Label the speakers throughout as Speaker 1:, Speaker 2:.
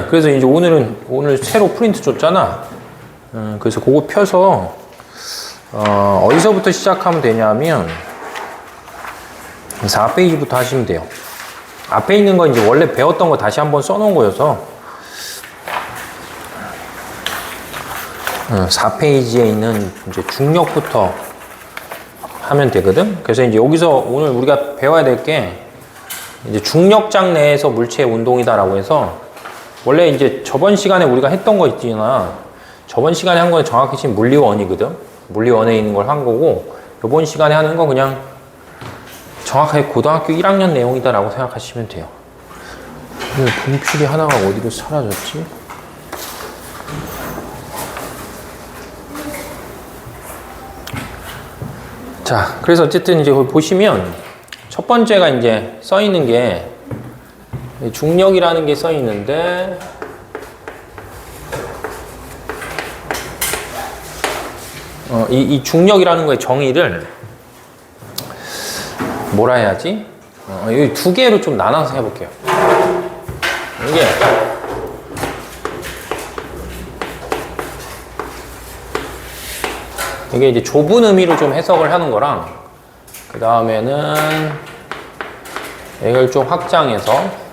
Speaker 1: 그래서 이제 오늘 새로 프린트 줬잖아. 그래서 그거 펴서 어디서부터 시작하면 되냐면 4페이지부터 하시면 돼요. 앞에 있는 거 이제 원래 배웠던 거 다시 한번 써놓은 거여서 4페이지에 있는 이제 중력부터 하면 되거든. 그래서 이제 여기서 오늘 우리가 배워야 될 게 이제 중력장 내에서 물체의 운동이다라고 해서 원래 이제 저번 시간에 우리가 했던 거 있잖아. 저번 시간에 한 건 정확히 지금 물리원이거든. 물리원에 있는 걸 한 거고 이번 시간에 하는 건 그냥 정확하게 고등학교 1학년 내용이다라고 생각하시면 돼요. 분필이 하나가 어디로 사라졌지? 자, 그래서 어쨌든 이제 보시면 첫 번째가 이제 써 있는 게 중력이라는 게 써 있는데 이 중력이라는 거의 정의를 뭐라 해야지? 여기 두 개로 좀 나눠서 해볼게요. 이게 이제 좁은 의미로 좀 해석을 하는 거랑 그 다음에는 이걸 좀 확장해서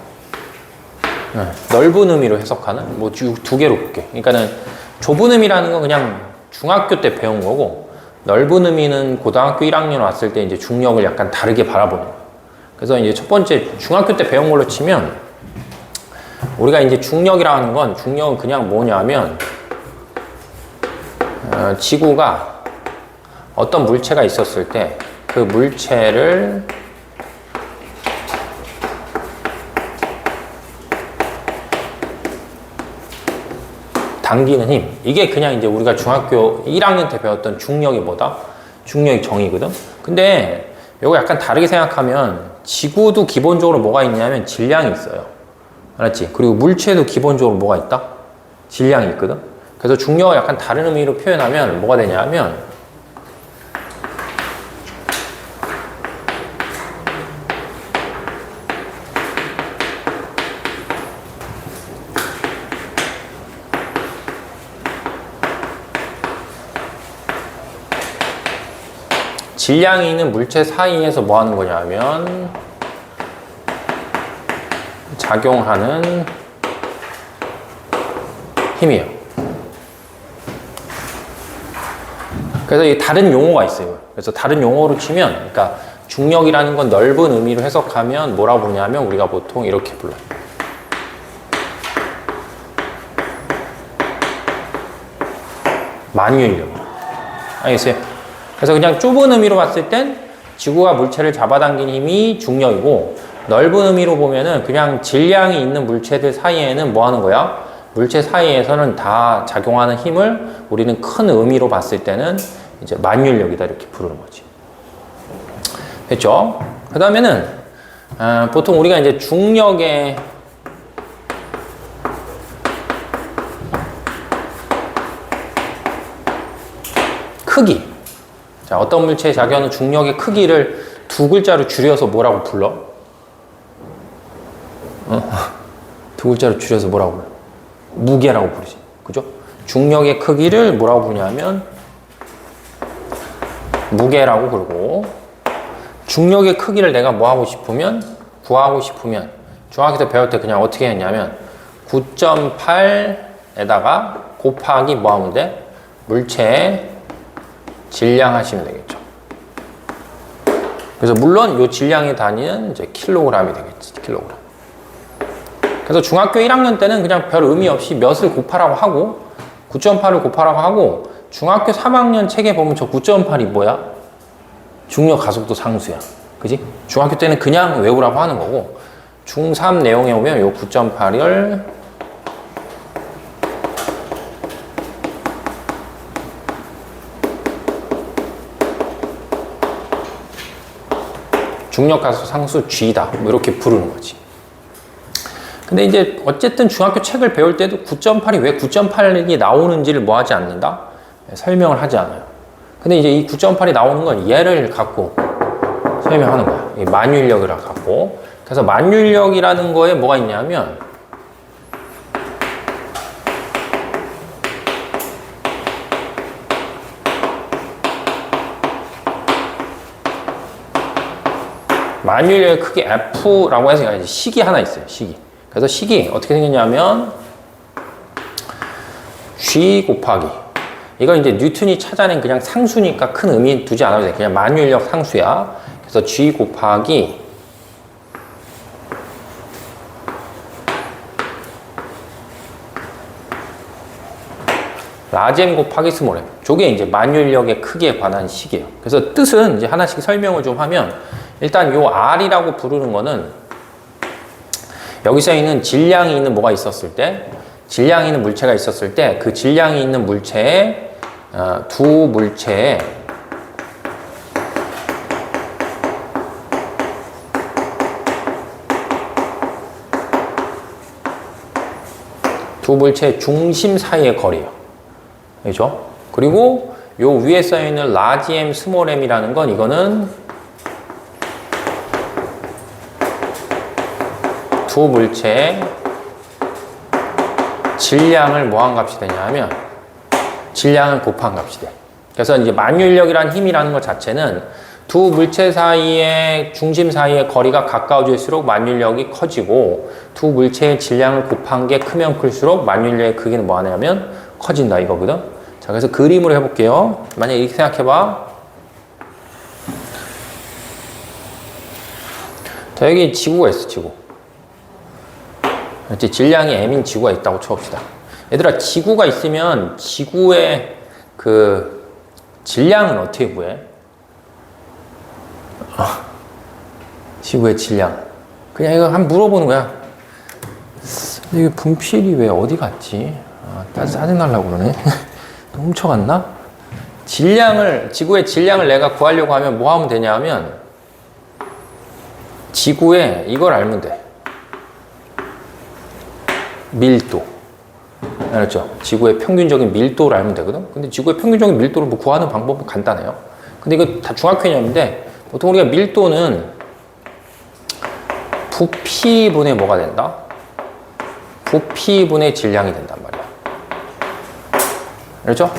Speaker 1: 넓은 의미로 해석하는 뭐 두 개로 볼게. 그러니까는 좁은 의미라는 건 그냥 중학교 때 배운 거고 넓은 의미는 고등학교 1학년 왔을 때 이제 중력을 약간 다르게 바라보는 거예요. 그래서 이제 첫 번째 중학교 때 배운 걸로 치면 우리가 이제 중력이라는 건 중력은 그냥 뭐냐면 지구가 어떤 물체가 있었을 때 그 물체를 당기는 힘. 이게 그냥 이제 우리가 중학교 1학년 때 배웠던 중력이 뭐다? 중력의 정의거든? 근데 이거 약간 다르게 생각하면 지구도 기본적으로 뭐가 있냐면 질량이 있어요. 알았지? 그리고 물체도 기본적으로 뭐가 있다? 질량이 있거든? 그래서 중력을 약간 다른 의미로 표현하면 뭐가 되냐면 질량이 있는 물체 사이에서 뭐 하는 거냐면 작용하는 힘이에요. 그래서 이 다른 용어가 있어요. 그래서 다른 용어로 치면 그러니까 중력이라는 건 넓은 의미로 해석하면 뭐라고 부르냐면 우리가 보통 이렇게 불러요. 만유인력. 알겠어요? 그래서 그냥 좁은 의미로 봤을 땐 지구가 물체를 잡아당긴 힘이 중력이고 넓은 의미로 보면은 그냥 질량이 있는 물체들 사이에는 뭐 하는 거야? 물체 사이에서는 다 작용하는 힘을 우리는 큰 의미로 봤을 때는 이제 만유인력이다 이렇게 부르는 거지. 됐죠? 그 다음에는 보통 우리가 이제 중력의 크기. 자, 어떤 물체에 작용하는 중력의 크기를 두 글자로 줄여서 뭐라고 불러? 두 글자로 줄여서 뭐라고 불러? 무게라고 부르지. 그죠? 중력의 크기를 뭐라고 부르냐면 무게라고 부르고 중력의 크기를 내가 뭐 하고 싶으면 구하고 싶으면 중학교 때 배울 때 그냥 어떻게 했냐면 9.8에다가 곱하기 뭐 하면 돼? 물체의 질량 하시면 되겠죠. 그래서 물론 이 질량의 단위는 이제 킬로그램이 되겠지. 킬로그램. 그래서 중학교 1학년 때는 그냥 별 의미 없이 몇을 곱하라고 하고 9.8을 곱하라고 하고 중학교 3학년 책에 보면 저 9.8이 뭐야? 중력 가속도 상수야. 그지? 중학교 때는 그냥 외우라고 하는 거고 중3 내용에 오면 요 9.8을 중력 가속 상수 G다. 뭐 이렇게 부르는 거지. 근데 이제 어쨌든 중학교 책을 배울 때도 9.8이 왜 9.8이 나오는지를 뭐 하지 않는다? 설명을 하지 않아요. 근데 이제 이 9.8이 나오는 건 얘를 갖고 설명하는 거야. 이 만유인력을 갖고. 그래서 만유인력이라는 거에 뭐가 있냐면 만유인력의 크기 F라고 해서 이제 식이 하나 있어요. 식이. 그래서 식이 어떻게 생겼냐면 G 곱하기 이건 이제 뉴턴이 찾아낸 그냥 상수니까 큰 의미 두지 않아도 돼. 그냥 만유인력 상수야. 그래서 G 곱하기 라지엠 곱하기 스몰 m. 저게 이제 만유인력의 크기에 관한 식이에요. 그래서 뜻은 이제 하나씩 설명을 좀 하면 일단 요 R이라고 부르는 거는 여기 써 있는 질량이 있는 뭐가 있었을 때, 질량이 있는 물체가 있었을 때 그 질량이 있는 물체에 두 물체에 중심 사이의 거리예요. 그죠? 그리고 요 위에 써 있는 라지 m, 스몰 m이라는 건 이거는 두 물체의 질량을 뭐한 값이 되냐 하면 질량을 곱한 값이 돼. 그래서 이제 만유인력이라는 힘이라는 것 자체는 두 물체 사이의 중심 사이의 거리가 가까워질수록 만유인력이 커지고 두 물체의 질량을 곱한 게 크면 클수록 만유인력의 크기는 뭐 하냐면 커진다 이거거든. 자, 그래서 그림으로 해볼게요. 만약에 이렇게 생각해봐. 자, 여기 지구가 있어, 지구. 이제 질량이 m인 지구가 있다고 쳐봅시다. 얘들아, 지구가 있으면 지구의 그 질량은 어떻게 구해? 지구의 질량. 그냥 이거 한번 물어보는 거야. 이게 분필이 왜 어디 갔지? 짜증나려고 그러네. 훔쳐갔나? 지구의 질량을 내가 구하려고 하면 뭐 하면 되냐 하면 지구의 이걸 알면 돼. 밀도. 알았죠? 지구의 평균적인 밀도를 알면 되거든? 근데 지구의 평균적인 밀도를 뭐 구하는 방법은 간단해요. 근데 이거 다 중학개념인데 보통 우리가 밀도는 부피분의 뭐가 된다? 부피분의 질량이 된단 말이야. 알죠?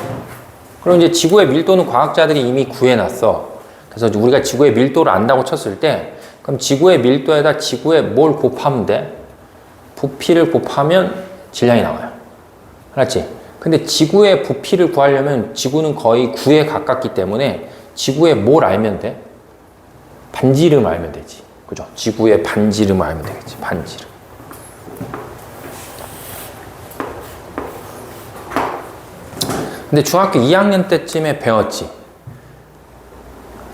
Speaker 1: 그럼 이제 지구의 밀도는 과학자들이 이미 구해놨어. 그래서 우리가 지구의 밀도를 안다고 쳤을 때 그럼 지구의 밀도에다 지구에 뭘 곱하면 돼? 부피를 곱하면 질량이 나와요. 알았지? 근데 지구의 부피를 구하려면 지구는 거의 9에 가깝기 때문에 지구에 뭘 알면 돼? 반지름 알면 되지. 그죠? 지구의 반지름을 알면 되겠지. 반지름. 근데 중학교 2학년 때쯤에 배웠지.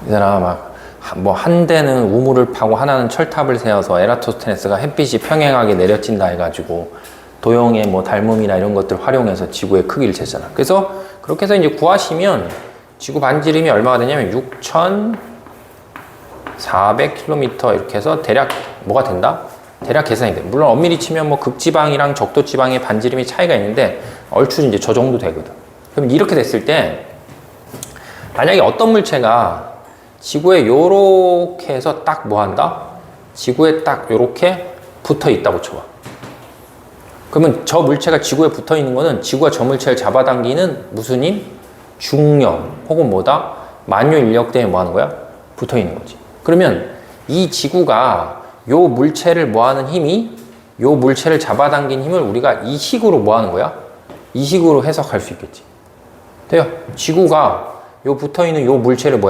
Speaker 1: 얘들아, 한 대는 우물을 파고 하나는 철탑을 세워서 에라토스테네스가 햇빛이 평행하게 내려친다 해가지고 도형의 닮음이나 이런 것들 활용해서 지구의 크기를 재잖아. 그래서 그렇게 해서 이제 구하시면 지구 반지름이 얼마가 되냐면 6,400km 이렇게 해서 대략 뭐가 된다? 대략 계산이 돼. 물론 엄밀히 치면 극지방이랑 적도지방의 반지름이 차이가 있는데 얼추 이제 저 정도 되거든. 그럼 이렇게 됐을 때 만약에 어떤 물체가 지구에 요렇게 해서 딱 뭐 한다? 지구에 딱 요렇게 붙어 있다고 쳐봐. 그러면 저 물체가 지구에 붙어 있는 거는 지구가 저 물체를 잡아당기는 무슨 힘? 중력 혹은 뭐다? 만유인력 때문에 뭐 하는 거야? 붙어 있는 거지. 그러면 이 지구가 요 물체를 뭐 하는 힘이 요 물체를 잡아당긴 힘을 우리가 이 식으로 뭐 하는 거야? 이 식으로 해석할 수 있겠지. 돼요. 지구가 요 붙어있는 요 물체를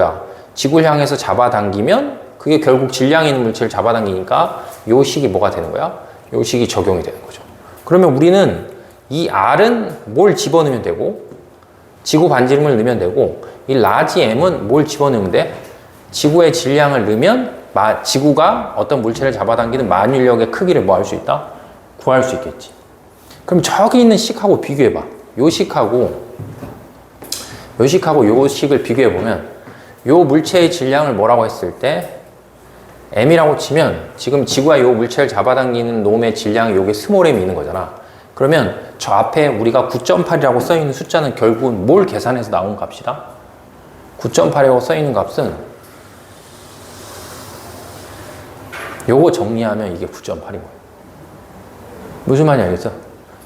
Speaker 1: 지구를 향해서 잡아당기면 그게 결국 질량 있는 물체를 잡아당기니까 요 식이 뭐가 되는 거야? 요 식이 적용이 되는 거죠. 그러면 우리는 이 R은 뭘 집어넣으면 되고 지구 반지름을 넣으면 되고 이 라지 M은 뭘 집어넣으면 돼? 지구의 질량을 넣으면 지구가 어떤 물체를 잡아당기는 만유인력의 크기를 뭐 할 수 있다? 구할 수 있겠지. 그럼 저기 있는 식하고 비교해봐. 요 식하고 요 식을 비교해보면 요 물체의 질량을 뭐라고 했을 때 m이라고 치면 지금 지구가 요 물체를 잡아당기는 놈의 질량이 요게 스몰 m이 있는 거잖아. 그러면 저 앞에 우리가 9.8이라고 써있는 숫자는 결국은 뭘 계산해서 나온 값이다? 9.8이라고 써있는 값은 요거 정리하면 이게 9.8인 거예요. 무슨 말인지 알겠어?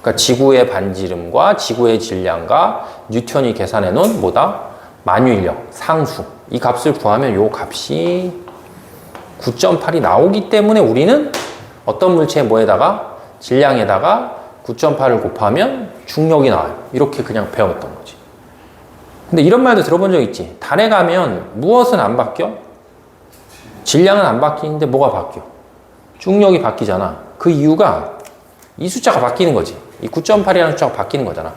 Speaker 1: 그러니까 지구의 반지름과 지구의 질량과 뉴턴이 계산해 놓은 뭐다? 만유인력, 상수. 이 값을 구하면 요 값이 9.8이 나오기 때문에 우리는 어떤 물체의 뭐에다가 질량에다가 9.8을 곱하면 중력이 나와요. 이렇게 그냥 배웠던 거지. 근데 이런 말도 들어본 적 있지. 달에 가면 무엇은 안 바뀌어? 질량은 안 바뀌는데 뭐가 바뀌어? 중력이 바뀌잖아. 그 이유가 이 숫자가 바뀌는 거지. 이 9.8이라는 숫자가 바뀌는 거잖아.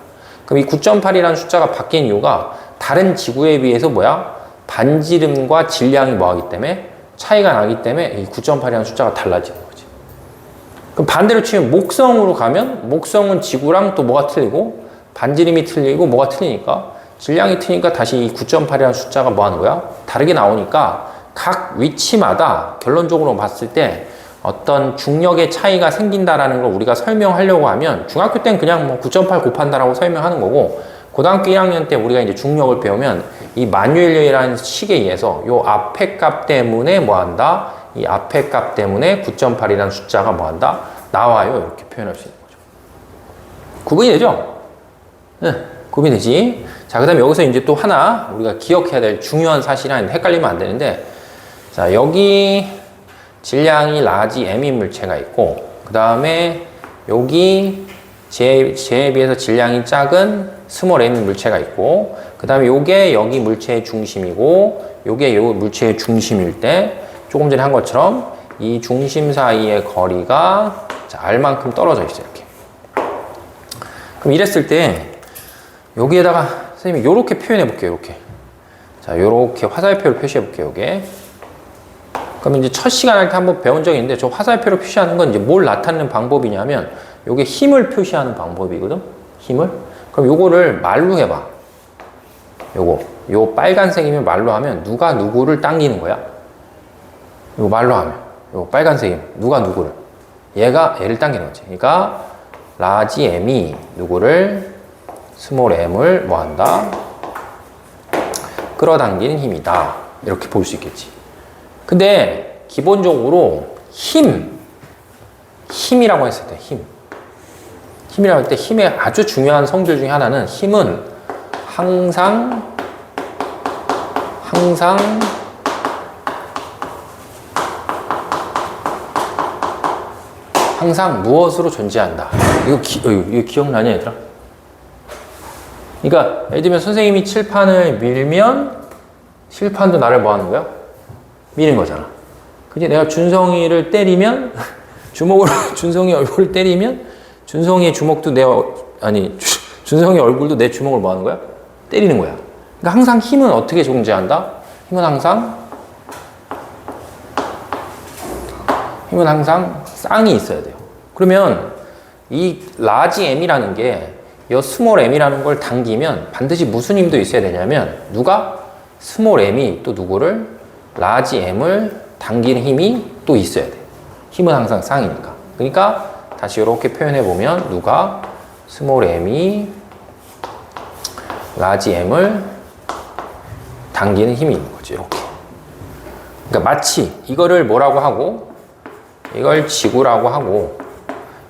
Speaker 1: 그럼 이 9.8이라는 숫자가 바뀐 이유가 다른 지구에 비해서 뭐야? 반지름과 질량이 뭐하기 때문에 차이가 나기 때문에 이 9.8이라는 숫자가 달라지는 거지. 그럼 반대로 치면 목성으로 가면 목성은 지구랑 또 뭐가 틀리고 반지름이 틀리고 뭐가 틀리니까 질량이 틀리니까 다시 이 9.8이라는 숫자가 뭐 하는 거야? 다르게 나오니까 각 위치마다 결론적으로 봤을 때 어떤 중력의 차이가 생긴다라는 걸 우리가 설명하려고 하면 중학교 때는 그냥 뭐 9.8 곱한다라고 설명하는 거고 고등학교 1학년 때 우리가 이제 중력을 배우면 이 마뉴엘이라는 식에 의해서 요 앞에 값 때문에 뭐 한다? 이 앞에 값 때문에 9.8이라는 숫자가 뭐 한다? 나와요. 이렇게 표현할 수 있는 거죠. 구분이 되죠? 네, 구분이 되지. 자, 그 다음에 여기서 이제 또 하나 우리가 기억해야 될 중요한 사실이 아닌데 헷갈리면 안 되는데 자, 여기 질량이 라지 M인 물체가 있고 그 다음에 여기 J에 비해서 질량이 작은 스몰 M인 물체가 있고 그 다음에 요게 여기 물체의 중심이고 요게 요 물체의 중심일 때 조금 전에 한 것처럼 이 중심 사이의 거리가 자, R만큼 떨어져 있어요. 이렇게. 그럼 이랬을 때 여기에다가 선생님이 요렇게 표현해 볼게요. 요렇게. 자, 요렇게 화살표를 표시해 볼게요. 요게. 그럼 이제 첫 시간 할 때 한번 배운 적이 있는데 저 화살표로 표시하는 건 이제 뭘 나타내는 방법이냐면 요게 힘을 표시하는 방법이거든. 힘을. 그럼 요거를 말로 해봐. 요 빨간색이면 말로 하면 누가 누구를 당기는 거야? 요거 말로 하면 요 빨간색이면 누가 누구를 얘가 얘를 당기는 거지. 그러니까 라지 M이 누구를 스몰 M을 뭐 한다? 끌어당기는 힘이다. 이렇게 볼 수 있겠지. 근데 기본적으로 힘이라고 했을 때 힘이라고 할 때 힘의 아주 중요한 성질 중에 하나는 힘은 항상 무엇으로 존재한다. 이거 기억나냐 얘들아? 그러니까 예를 들면 선생님이 칠판을 밀면 칠판도 나를 뭐 하는 거야? 미는 거잖아. 그지? 내가 준성이를 때리면 주먹으로 준성이 얼굴을 때리면 준성이의 주먹도 준성이 얼굴도 내 주먹을 뭐 하는 거야? 때리는 거야. 그러니까 항상 힘은 어떻게 존재한다? 힘은 항상 쌍이 있어야 돼요. 그러면 이 라지 M이라는 게 이 스몰 M이라는 걸 당기면 반드시 무슨 힘도 있어야 되냐면 누가? 스몰 M이 또 누구를? 라지 M을 당기는 힘이 또 있어야 돼. 힘은 항상 쌍이니까. 그러니까 다시 이렇게 표현해 보면 누가? 스몰 M이 라지 M을 당기는 힘이 있는 거지. 이렇게. 그러니까 마치 이거를 뭐라고 하고 이걸 지구라고 하고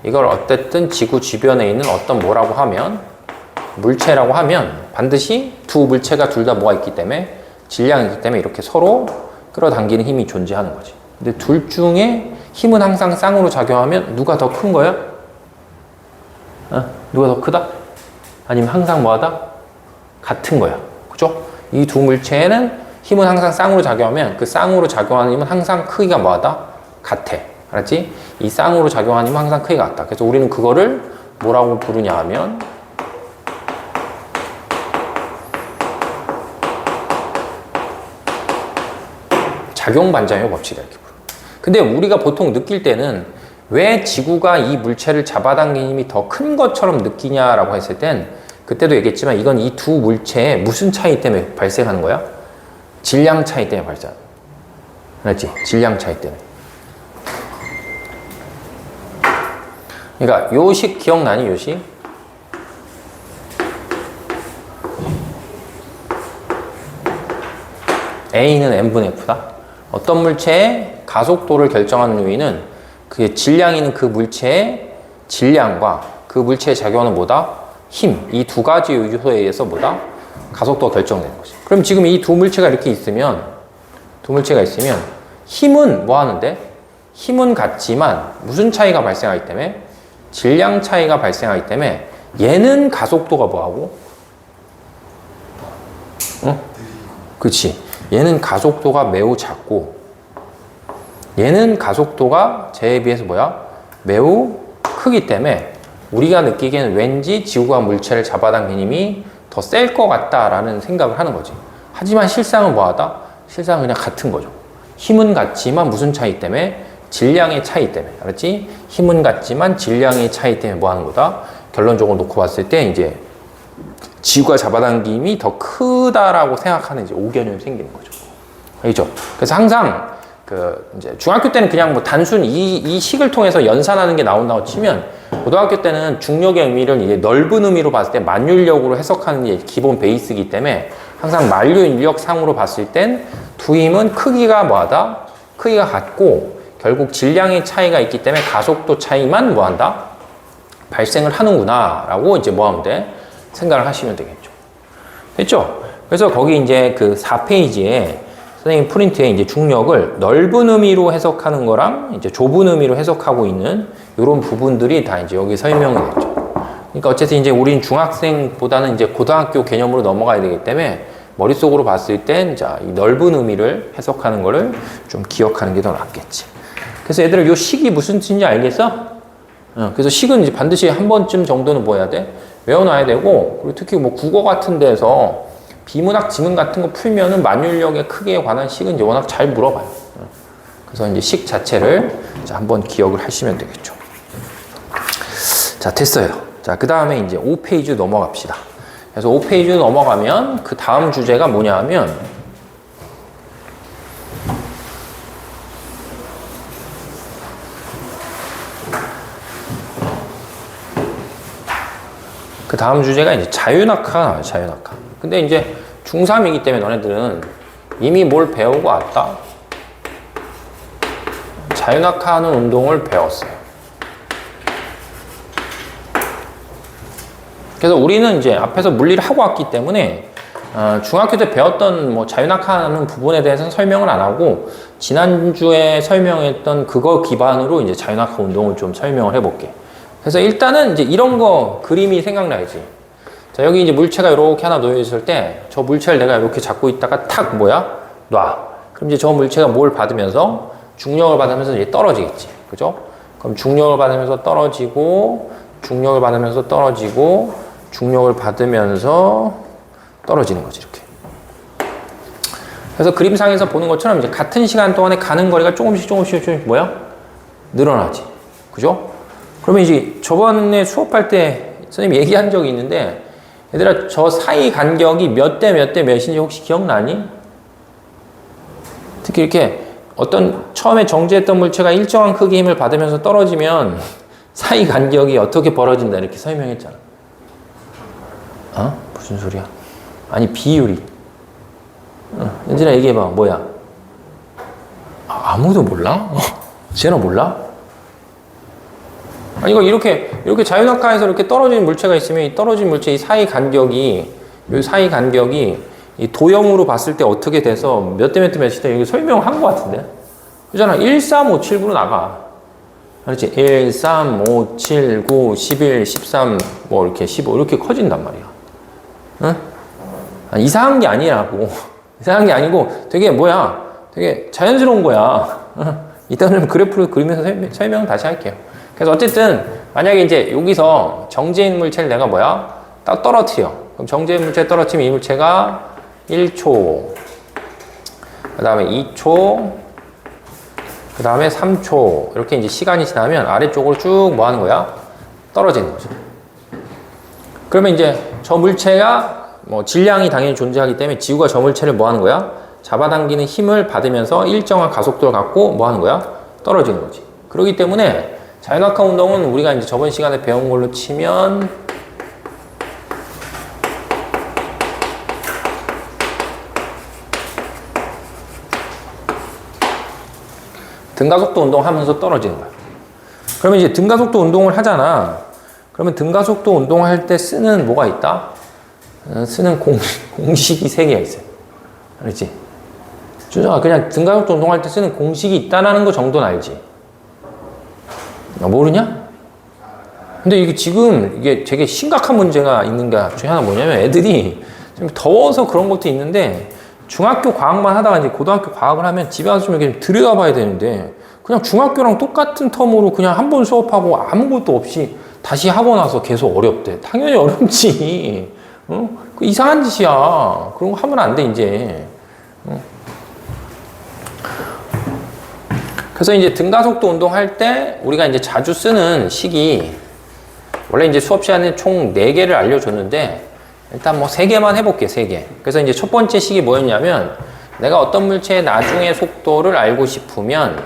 Speaker 1: 이걸 어쨌든 지구 주변에 있는 어떤 뭐라고 하면 물체라고 하면 반드시 두 물체가 둘 다 뭐가 있기 때문에 질량이 있기 때문에 이렇게 서로 끌어당기는 힘이 존재하는 거지. 근데 둘 중에 힘은 항상 쌍으로 작용하면 누가 더 큰 거야? 누가 더 크다? 아니면 항상 뭐하다? 같은 거야. 그죠? 이 두 물체에는 힘은 항상 쌍으로 작용하면 그 쌍으로 작용하는 힘은 항상 크기가 뭐하다? 같아. 알았지? 이 쌍으로 작용하는 힘은 항상 크기가 같다. 그래서 우리는 그거를 뭐라고 부르냐 하면 작용반작용 법칙이다 이렇게 부르. 근데 우리가 보통 느낄 때는 왜 지구가 이 물체를 잡아당기는 힘이 더 큰 것처럼 느끼냐라고 했을 땐 그때도 얘기했지만 이건 이 두 물체의 무슨 차이 때문에 발생하는 거야? 질량 차이 때문에 발생. 알았지? 질량 차이 때문에. 그러니까 요식 기억나니? 요식? A는 M분의 F다. 어떤 물체의 가속도를 결정하는 요인은 그 질량이 있는 그 물체의 질량과 그 물체에 작용하는 뭐다? 힘. 이 두 가지 요소에 의해서 뭐다? 가속도가 결정되는 거지. 그럼 지금 이 두 물체가 이렇게 있으면 힘은 뭐 하는데? 힘은 같지만 무슨 차이가 발생하기 때문에? 질량 차이가 발생하기 때문에 얘는 가속도가 뭐하고? 그치. 얘는 가속도가 매우 작고 얘는 가속도가 쟤에 비해서 뭐야? 매우 크기 때문에 우리가 느끼기에는 왠지 지구가 물체를 잡아당기는 힘이 더 셀 것 같다라는 생각을 하는 거지. 하지만 실상은 뭐하다? 실상은 그냥 같은 거죠. 힘은 같지만 무슨 차이 때문에? 질량의 차이 때문에. 알았지? 힘은 같지만 질량의 차이 때문에 뭐 하는 거다? 결론적으로 놓고 봤을 때 이제 지구가 잡아당김이 더 크다라고 생각하는 이제 오개념이 생기는 거죠. 알죠? 그래서 항상 이제 중학교 때는 그냥 뭐 단순 이 식을 통해서 연산하는 게 나온다고 치면 고등학교 때는 중력의 의미를 이제 넓은 의미로 봤을 때 만율력으로 해석하는 게 기본 베이스이기 때문에 항상 만류인력상으로 봤을 땐 두 힘은 크기가 뭐하다? 크기가 같고 결국 질량의 차이가 있기 때문에 가속도 차이만 뭐한다? 발생을 하는구나 라고 이제 뭐하면 돼? 생각을 하시면 되겠죠. 됐죠? 그래서 거기 이제 그 4페이지에 선생님 프린트에 이제 중력을 넓은 의미로 해석하는 거랑 이제 좁은 의미로 해석하고 있는 이런 부분들이 다 이제 여기 설명이 됐죠. 그러니까 어쨌든 이제 우린 중학생보다는 이제 고등학교 개념으로 넘어가야 되기 때문에 머릿속으로 봤을 땐 자, 이 넓은 의미를 해석하는 거를 좀 기억하는 게 더 낫겠지. 그래서 얘들아 요 식이 무슨 뜻인지 알겠어? 그래서 식은 이제 반드시 한 번쯤 정도는 뭐 해야 돼? 외워놔야 되고, 그리고 특히 뭐 국어 같은 데서 비문학 지문 같은 거 풀면은 만율력의 크기에 관한 식은 이제 워낙 잘 물어봐요. 그래서 이제 식 자체를 자, 한번 기억을 하시면 되겠죠. 자, 됐어요. 자, 그 다음에 이제 5페이지 넘어갑시다. 그래서 5페이지 넘어가면 그 다음 주제가 뭐냐 하면 그 다음 주제가 이제 자유낙하가 나와요. 자유낙하. 근데 이제 중3이기 때문에 너네들은 이미 뭘 배우고 왔다? 자유낙하하는 운동을 배웠어요. 그래서 우리는 이제 앞에서 물리를 하고 왔기 때문에 중학교 때 배웠던 뭐 자유낙하하는 부분에 대해서는 설명을 안 하고 지난주에 설명했던 그거 기반으로 이제 자유낙하 운동을 좀 설명을 해볼게. 그래서 일단은 이제 이런 거 그림이 생각나야지. 자, 여기 이제 물체가 이렇게 하나 놓여 있을 때 저 물체를 내가 이렇게 잡고 있다가 탁 뭐야? 놔. 그럼 이제 저 물체가 뭘 받으면서 중력을 받으면서 이제 떨어지겠지. 그죠? 그럼 중력을 받으면서 떨어지고 중력을 받으면서 떨어지고 중력을 받으면서 떨어지는 거지, 이렇게. 그래서 그림상에서 보는 것처럼 이제 같은 시간 동안에 가는 거리가 조금씩 뭐야? 늘어나지. 그죠? 그러면 이제 저번에 수업할 때 선생님 얘기한 적이 있는데, 얘들아, 저 사이 간격이 몇 대 몇인지 혹시 기억나니? 특히 이렇게 어떤 처음에 정지했던 물체가 일정한 크기의 힘을 받으면서 떨어지면 사이 간격이 어떻게 벌어진다 이렇게 설명했잖아. 무슨 소리야? 아니, 비율이. 연진아 얘기해봐. 뭐야? 아무도 몰라? 쟤너 몰라? 아니, 이거 이렇게 자유낙하에서 이렇게 떨어진 물체가 있으면 이 떨어진 물체 이 사이 간격이 이 도형으로 봤을 때 어떻게 돼서 몇 대 몇이다 여기 설명한 것 같은데? 그잖아. 1, 3, 5, 7, 9로 나가. 그렇지? 1, 3, 5, 7, 9, 11, 13, 뭐 이렇게 15 이렇게 커진단 말이야. 응? 아니, 이상한 게 아니라고. 이상한 게 아니고 되게 뭐야? 되게 자연스러운 거야. 이따는 그래프를 그리면서 설명 다시 할게요. 그래서 어쨌든 만약에 이제 여기서 정지인 물체를 내가 뭐야? 딱 떨어뜨려. 그럼 정지인 물체 떨어뜨리면 이 물체가 1초, 그 다음에 2초, 그 다음에 3초 이렇게 이제 시간이 지나면 아래쪽으로 쭉 뭐 하는 거야? 떨어지는 거죠. 그러면 이제 저 물체가 뭐 질량이 당연히 존재하기 때문에 지구가 저 물체를 뭐 하는 거야? 잡아당기는 힘을 받으면서 일정한 가속도를 갖고 뭐 하는 거야? 떨어지는 거지. 그렇기 때문에 자유낙하 운동은 우리가 이제 저번 시간에 배운 걸로 치면 등가속도 운동하면서 떨어지는 거야. 그러면 이제 등가속도 운동을 하잖아. 그러면 등가속도 운동할 때 쓰는 뭐가 있다? 쓰는 공식이 3개가 있어요. 그렇지? 준성아, 그냥 등가속도 운동할 때 쓰는 공식이 있다는 거 정도는 알지? 모르냐? 근데 이게 지금 이게 되게 심각한 문제가 있는 게 중에 하나 뭐냐면 애들이 좀 더워서 그런 것도 있는데 중학교 과학만 하다가 이제 고등학교 과학을 하면 집에 와서 좀 이렇게 들여다봐야 되는데 그냥 중학교랑 똑같은 텀으로 그냥 한 번 수업하고 아무것도 없이 다시 하고 나서 계속 어렵대. 당연히 어렵지. 어? 그 이상한 짓이야. 그런 거 하면 안 돼, 이제. 어? 그래서 이제 등가속도 운동할 때 우리가 이제 자주 쓰는 식이 원래 이제 수업 시간에 총 4개를 알려줬는데 일단 뭐 3개만 해볼게요, 3개. 그래서 이제 첫 번째 식이 뭐였냐면 내가 어떤 물체의 나중의 속도를 알고 싶으면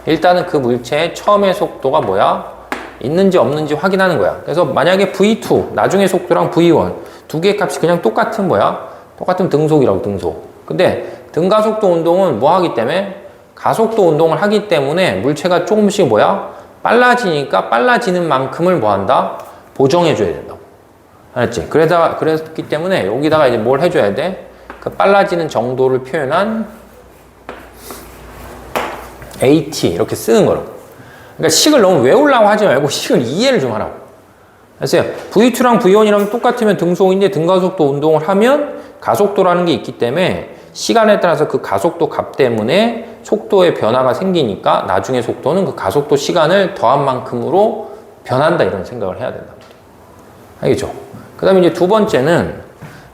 Speaker 1: 일단은 그 물체의 처음의 속도가 뭐야? 있는지 없는지 확인하는 거야. 그래서 만약에 V2, 나중의 속도랑 V1 두 개의 값이 그냥 똑같은 뭐야? 똑같은 등속이라고, 등속. 근데 등가속도 운동은 뭐 하기 때문에? 가속도 운동을 하기 때문에 물체가 조금씩 뭐야? 빨라지니까 빨라지는 만큼을 뭐 한다? 보정해줘야 된다고. 알았지? 그랬기 때문에 여기다가 이제 뭘 해줘야 돼? 그 빨라지는 정도를 표현한 AT 이렇게 쓰는 거라고. 그러니까 식을 너무 외우려고 하지 말고 식을 이해를 좀 하라고. 그래서 V2랑 V1이랑 똑같으면 등속인데 등가속도 운동을 하면 가속도라는 게 있기 때문에 시간에 따라서 그 가속도 값 때문에 속도의 변화가 생기니까 나중에 속도는 그 가속도 시간을 더한 만큼으로 변한다 이런 생각을 해야 된다. 알겠죠? 그 다음에 이제 두 번째는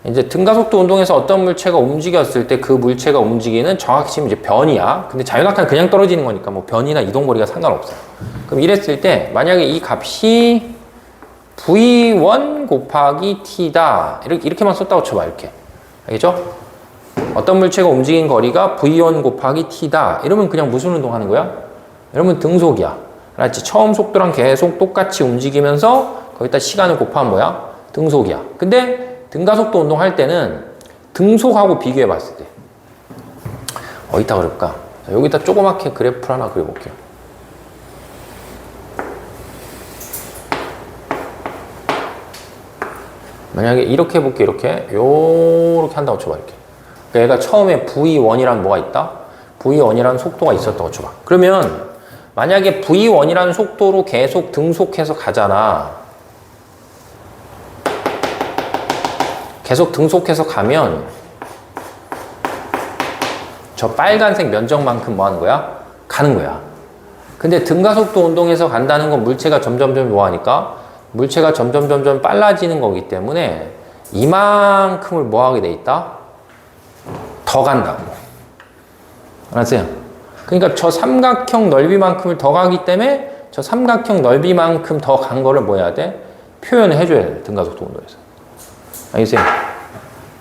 Speaker 1: 이제 등가속도 운동에서 어떤 물체가 움직였을 때 그 물체가 움직이는 정확히 치면 이제 변이야. 근데 자유낙하는 그냥 떨어지는 거니까 뭐 변이나 이동거리가 상관없어. 그럼 이랬을 때 만약에 이 값이 V1 곱하기 T다. 이렇게만 썼다고 쳐봐, 이렇게. 알겠죠? 어떤 물체가 움직인 거리가 V1 곱하기 T다. 이러면 그냥 무슨 운동 하는 거야? 이러면 등속이야. 알았지? 처음 속도랑 계속 똑같이 움직이면서 거기다 시간을 곱하면 뭐야? 등속이야. 근데 등가속도 운동할 때는 등속하고 비교해 봤을 때 어디다 그럴까? 자, 여기다 조그맣게 그래프를 하나 그려볼게요. 만약에 이렇게 해볼게, 요렇게 한다고 쳐봐, 이렇게. 그러니까 얘가 처음에 V1이란 뭐가 있다? V1이라는 속도가 있었다고 쳐봐. 그러면 만약에 V1이라는 속도로 계속 등속해서 가잖아. 계속 등속해서 가면 저 빨간색 면적만큼 뭐 하는 거야? 가는 거야. 근데 등가속도 운동에서 간다는 건 물체가 점점 뭐 하니까? 물체가 점점 빨라지는 거기 때문에 이만큼을 뭐 하게 돼 있다? 더 간다고. 알았어요? 그러니까 저 삼각형 넓이만큼을 더 가기 때문에 저 삼각형 넓이만큼 더 간 거를 뭐 해야 돼? 표현을 해줘야 돼. 등가속도 운동에서. 알겠어요?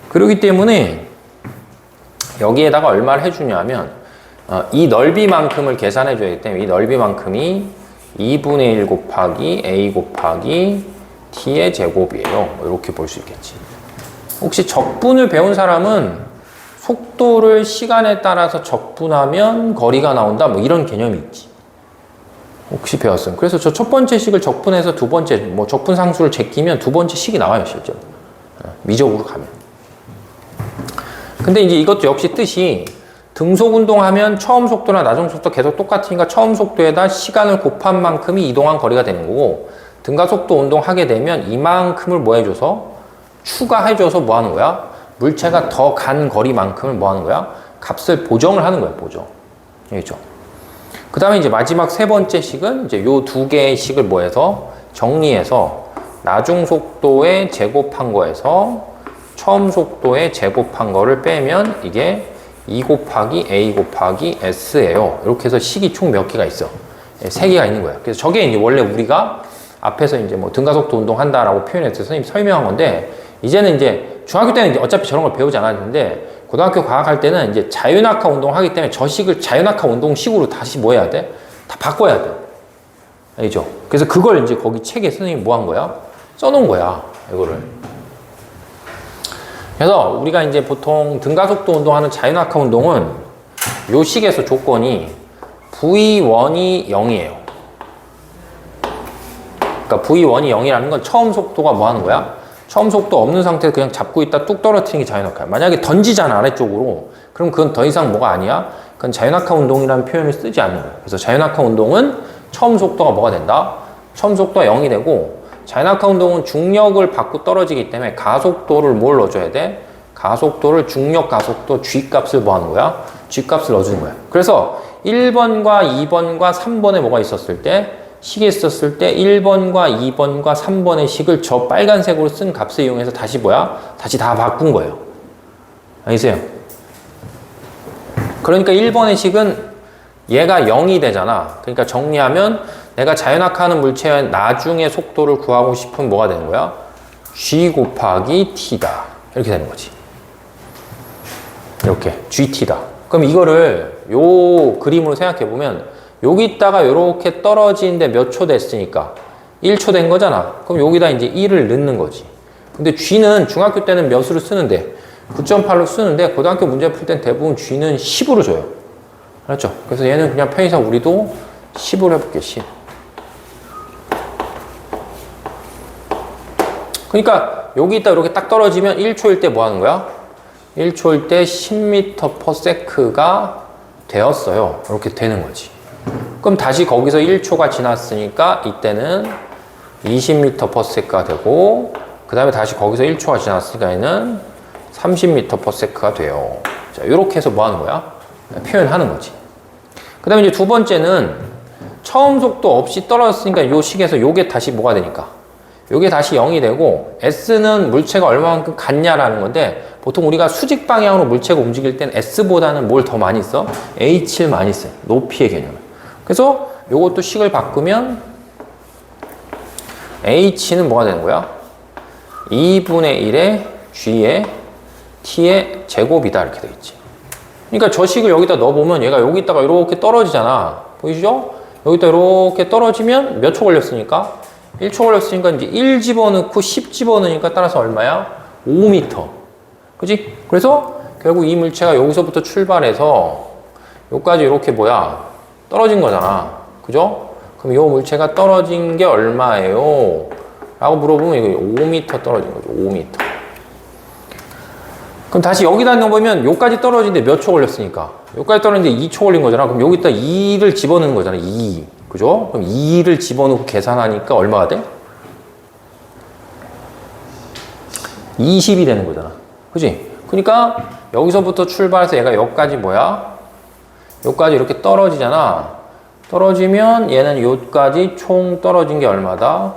Speaker 1: 그러기 때문에 여기에다가 얼마를 해주냐면 이 넓이만큼을 계산해 줘야 되기 때문에 이 넓이만큼이 2분의 1 곱하기 a 곱하기 t의 제곱이에요. 이렇게 볼 수 있겠지. 혹시 적분을 배운 사람은 속도를 시간에 따라서 적분하면 거리가 나온다 뭐 이런 개념이 있지. 혹시 배웠어요? 그래서 저 첫 번째 식을 적분해서 두 번째 뭐 적분 상수를 제끼면 두 번째 식이 나와요, 실제로. 미적으로 가면. 근데 이제 이것도 역시 뜻이 등속 운동하면 처음 속도나 나중 속도 계속 똑같으니까 처음 속도에다 시간을 곱한 만큼이 이동한 거리가 되는 거고 등가속도 운동하게 되면 이만큼을 뭐 해줘서 추가해줘서 뭐 하는 거야? 물체가 더 간 거리만큼을 뭐 하는 거야? 값을 보정을 하는 거야, 보정. 알겠죠? 그 다음에 이제 마지막 세 번째 식은 이제 요 두 개의 식을 뭐 해서 정리해서 나중 속도에 제곱한 거에서 처음 속도에 제곱한 거를 빼면 이게 2 곱하기 a 곱하기 s예요. 이렇게 해서 식이 총 몇 개가 있어? 3개가 있는 거야. 그래서 저게 이제 원래 우리가 앞에서 이제 뭐 등가속도 운동한다라고 표현해서 선생님이 설명한 건데 이제는 이제 중학교 때는 이제 어차피 저런 걸 배우지 않았는데 고등학교 과학할 때는 이제 자유낙하 운동을 하기 때문에 저 식을 자유낙하 운동식으로 다시 뭐 해야 돼? 다 바꿔야 돼. 알죠? 그래서 그걸 이제 거기 책에 선생님이 뭐 한 거야? 써놓은 거야. 이거를. 그래서 우리가 이제 보통 등가속도 운동하는 자유낙하 운동은 요 식에서 조건이 V1이 0이에요. 그러니까 V1이 0이라는 건 처음 속도가 뭐 하는 거야? 처음 속도 없는 상태에서 그냥 잡고 있다 뚝 떨어뜨리는 게 자유낙하. 만약에 던지잖아, 아래쪽으로. 그럼 그건 더 이상 뭐가 아니야? 그건 자유낙하 운동이라는 표현을 쓰지 않는 거예요. 그래서 자유낙하 운동은 처음 속도가 뭐가 된다? 처음 속도가 0이 되고, 자유낙하 운동은 중력을 받고 떨어지기 때문에 가속도를 뭘 넣어줘야 돼? 가속도를 중력 가속도 G값을 뭐 하는 거야? G값을 넣어주는 거야. 그래서 1번과 2번과 3번에 뭐가 있었을 때? 식이 있었을 때 1번과 2번과 3번의 식을 저 빨간색으로 쓴 값을 이용해서 다시 뭐야? 다시 다 바꾼 거예요. 알겠어요? 그러니까 1번의 식은 얘가 0이 되잖아. 그러니까 정리하면 내가 자유낙하하는 물체의 나중에 속도를 구하고 싶으면 뭐가 되는 거야? G 곱하기 T다. 이렇게 되는 거지. 이렇게 GT다. 그럼 이거를 요 그림으로 생각해 보면 여기 있다가 이렇게 떨어지는데 몇 초 됐으니까 1초 된 거잖아. 그럼 여기다 이제 1을 넣는 거지. 근데 G는 중학교 때는 몇으로 쓰는데 9.8로 쓰는데 고등학교 문제 풀 땐 대부분 G는 10으로 줘요. 알았죠? 그래서 얘는 그냥 편의상 우리도 10으로 해볼게. 10. 그러니까 여기 있다 이렇게 딱 떨어지면 1초일 때 뭐 하는 거야? 1초일 때 10m/s가 되었어요. 이렇게 되는 거지. 그럼 다시 거기서 1초가 지났으니까 이때는 20m/s가 되고, 그 다음에 다시 거기서 1초가 지났으니까 얘는 30m/s가 돼요. 자, 이렇게 해서 뭐 하는 거야? 표현하는 거지. 그 다음에 이제 두 번째는 처음 속도 없이 떨어졌으니까 요 식에서 요게 다시 뭐가 되니까? 요게 다시 0이 되고, S는 물체가 얼마만큼 갔냐라는 건데, 보통 우리가 수직 방향으로 물체가 움직일 땐 S보다는 뭘 더 많이 써? H를 많이 써요. 높이의 개념을. 그래서 요것도 식을 바꾸면 H는 뭐가 되는 거야? 2분의 1의 G의 T의 제곱이다. 이렇게 되겠지. 그러니까 저 식을 여기다 넣어보면 얘가 여기다가 이렇게 떨어지잖아. 보이시죠? 여기다 이렇게 떨어지면 몇 초 걸렸으니까? 1초 걸렸으니까 이제 1 집어넣고 10 집어넣으니까 따라서 얼마야? 5m. 그지? 그래서 결국 이 물체가 여기서부터 출발해서 여기까지 이렇게 뭐야? 떨어진 거잖아. 그죠? 그럼 이 물체가 떨어진 게 얼마예요? 라고 물어보면 이거 5m 떨어진 거죠. 5m. 그럼 다시 여기다 넣어보면 여기까지 떨어지는데 몇 초 걸렸으니까? 여기까지 떨어지는데 2초 걸린 거잖아. 그럼 여기다 2를 집어넣는 거잖아. 2. 그죠? 그럼 2를 집어넣고 계산하니까 얼마가 돼? 20이 되는 거잖아. 그지? 그러니까 여기서부터 출발해서 얘가 여기까지 뭐야? 여기까지 이렇게 떨어지잖아. 떨어지면 얘는 여기까지 총 떨어진 게 얼마다?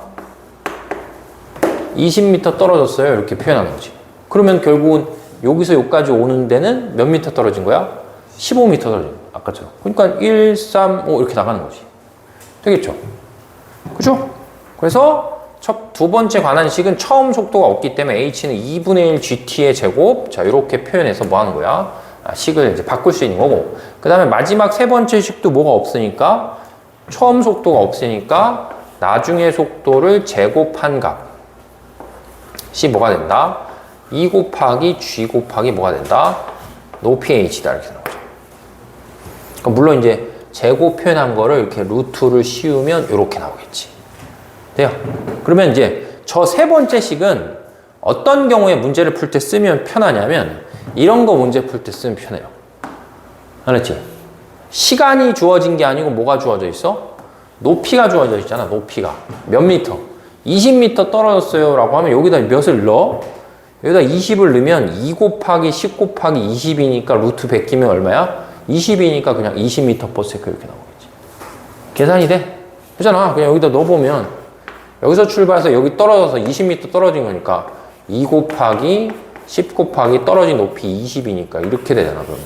Speaker 1: 20m 떨어졌어요. 이렇게 표현하는 거지. 그러면 결국은 여기서 여기까지 오는 데는 몇 미터 떨어진 거야? 15m 떨어진 거야. 아까처럼. 그러니까 1, 3, 5 이렇게 나가는 거지. 되겠죠? 그죠? 그래서 두 번째 관한식은 처음 속도가 없기 때문에 H는 2분의 1 GT의 제곱. 자, 이렇게 표현해서 뭐 하는 거야? 식을 이제 바꿀 수 있는 거고. 그 다음에 마지막 세 번째 식도 뭐가 없으니까, 처음 속도가 없으니까 나중에 속도를 제곱한 값이 뭐가 된다? 2 곱하기 G 곱하기 뭐가 된다? 높이 H다. 이렇게 되는 거죠. 그러니까 물론 이제 제곱 표현한 거를 이렇게 루트를 씌우면 이렇게 나오겠지. 돼요? 그러면 이제 저 세 번째 식은 어떤 경우에 문제를 풀 때 쓰면 편하냐면 이런 거 문제 풀 때 쓰면 편해요. 알았지? 시간이 주어진 게 아니고 뭐가 주어져 있어? 높이가 주어져 있잖아. 높이가. 몇 미터? 20m 떨어졌어요 라고 하면 여기다 몇을 넣어? 여기다 20을 넣으면 2 곱하기 10 곱하기 20이니까 루트 100 끼면 얼마야? 20이니까 그냥 20m/s 이렇게 나오겠지. 계산이 돼? 그잖아. 그냥 여기다 넣어보면 여기서 출발해서 여기 떨어져서 20m 떨어진 거니까 2 곱하기 10 곱하기 떨어진 높이 20이니까 이렇게 되잖아. 그러면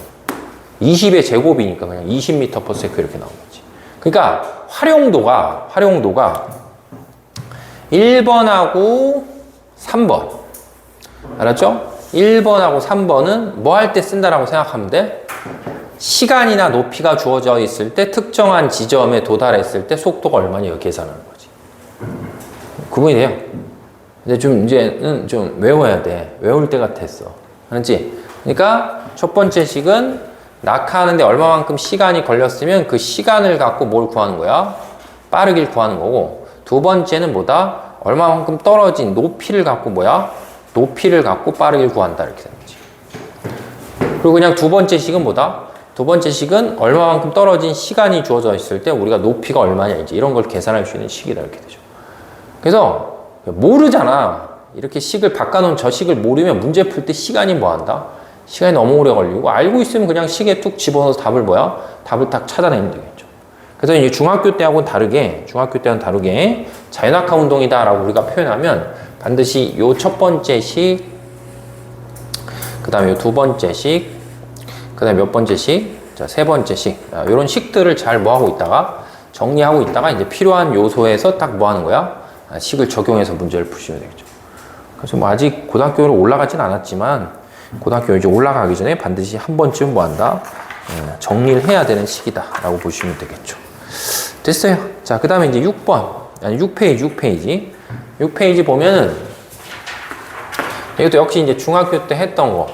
Speaker 1: 20의 제곱이니까 그냥 20m/s 이렇게 나오겠지. 그러니까 활용도가 1번하고 3번 알았죠? 1번하고 3번은 뭐 할 때 쓴다라고 생각하면 돼? 시간이나 높이가 주어져 있을 때 특정한 지점에 도달했을 때 속도가 얼마냐 이거 계산하는 거지. 구분이 돼요. 근데 좀 이제는 좀 외워야 돼. 외울 때 같았어. 알았지? 그러니까 첫 번째 식은 낙하하는데 얼마만큼 시간이 걸렸으면 그 시간을 갖고 뭘 구하는 거야? 빠르기를 구하는 거고, 두 번째는 뭐다? 얼마만큼 떨어진 높이를 갖고 뭐야? 높이를 갖고 빠르게 구한다. 이렇게 되는 거지. 그리고 그냥 두 번째 식은 뭐다? 두 번째 식은 얼마만큼 떨어진 시간이 주어져 있을 때 우리가 높이가 얼마냐 이제 이런 걸 계산할 수 있는 식이다. 이렇게 되죠. 그래서 모르잖아. 이렇게 식을 바꿔놓은 저 식을 모르면 문제 풀 때 시간이 뭐 한다? 시간이 너무 오래 걸리고 알고 있으면 그냥 식에 툭 집어넣어서 답을 뭐야? 답을 딱 찾아내면 되겠죠. 그래서 이제 중학교 때하고는 다르게 자연학화 운동이다라고 우리가 표현하면 반드시 요 첫 번째 식, 그 다음에 요 두 번째 식, 그 다음에 몇 번째 식, 자, 세 번째 식, 이런 식들을 잘 뭐하고 있다가 정리하고 있다가 이제 필요한 요소에서 딱 뭐 하는 거야? 식을 적용해서 문제를 푸시면 되겠죠. 그래서 뭐 아직 고등학교로 올라가진 않았지만 고등학교 이제 올라가기 전에 반드시 한 번쯤 뭐 한다? 정리를 해야 되는 식이다 라고 보시면 되겠죠. 됐어요. 자, 그 다음에 이제 6번 아니 6페이지 보면은 이것도 역시 이제 중학교 때 했던 거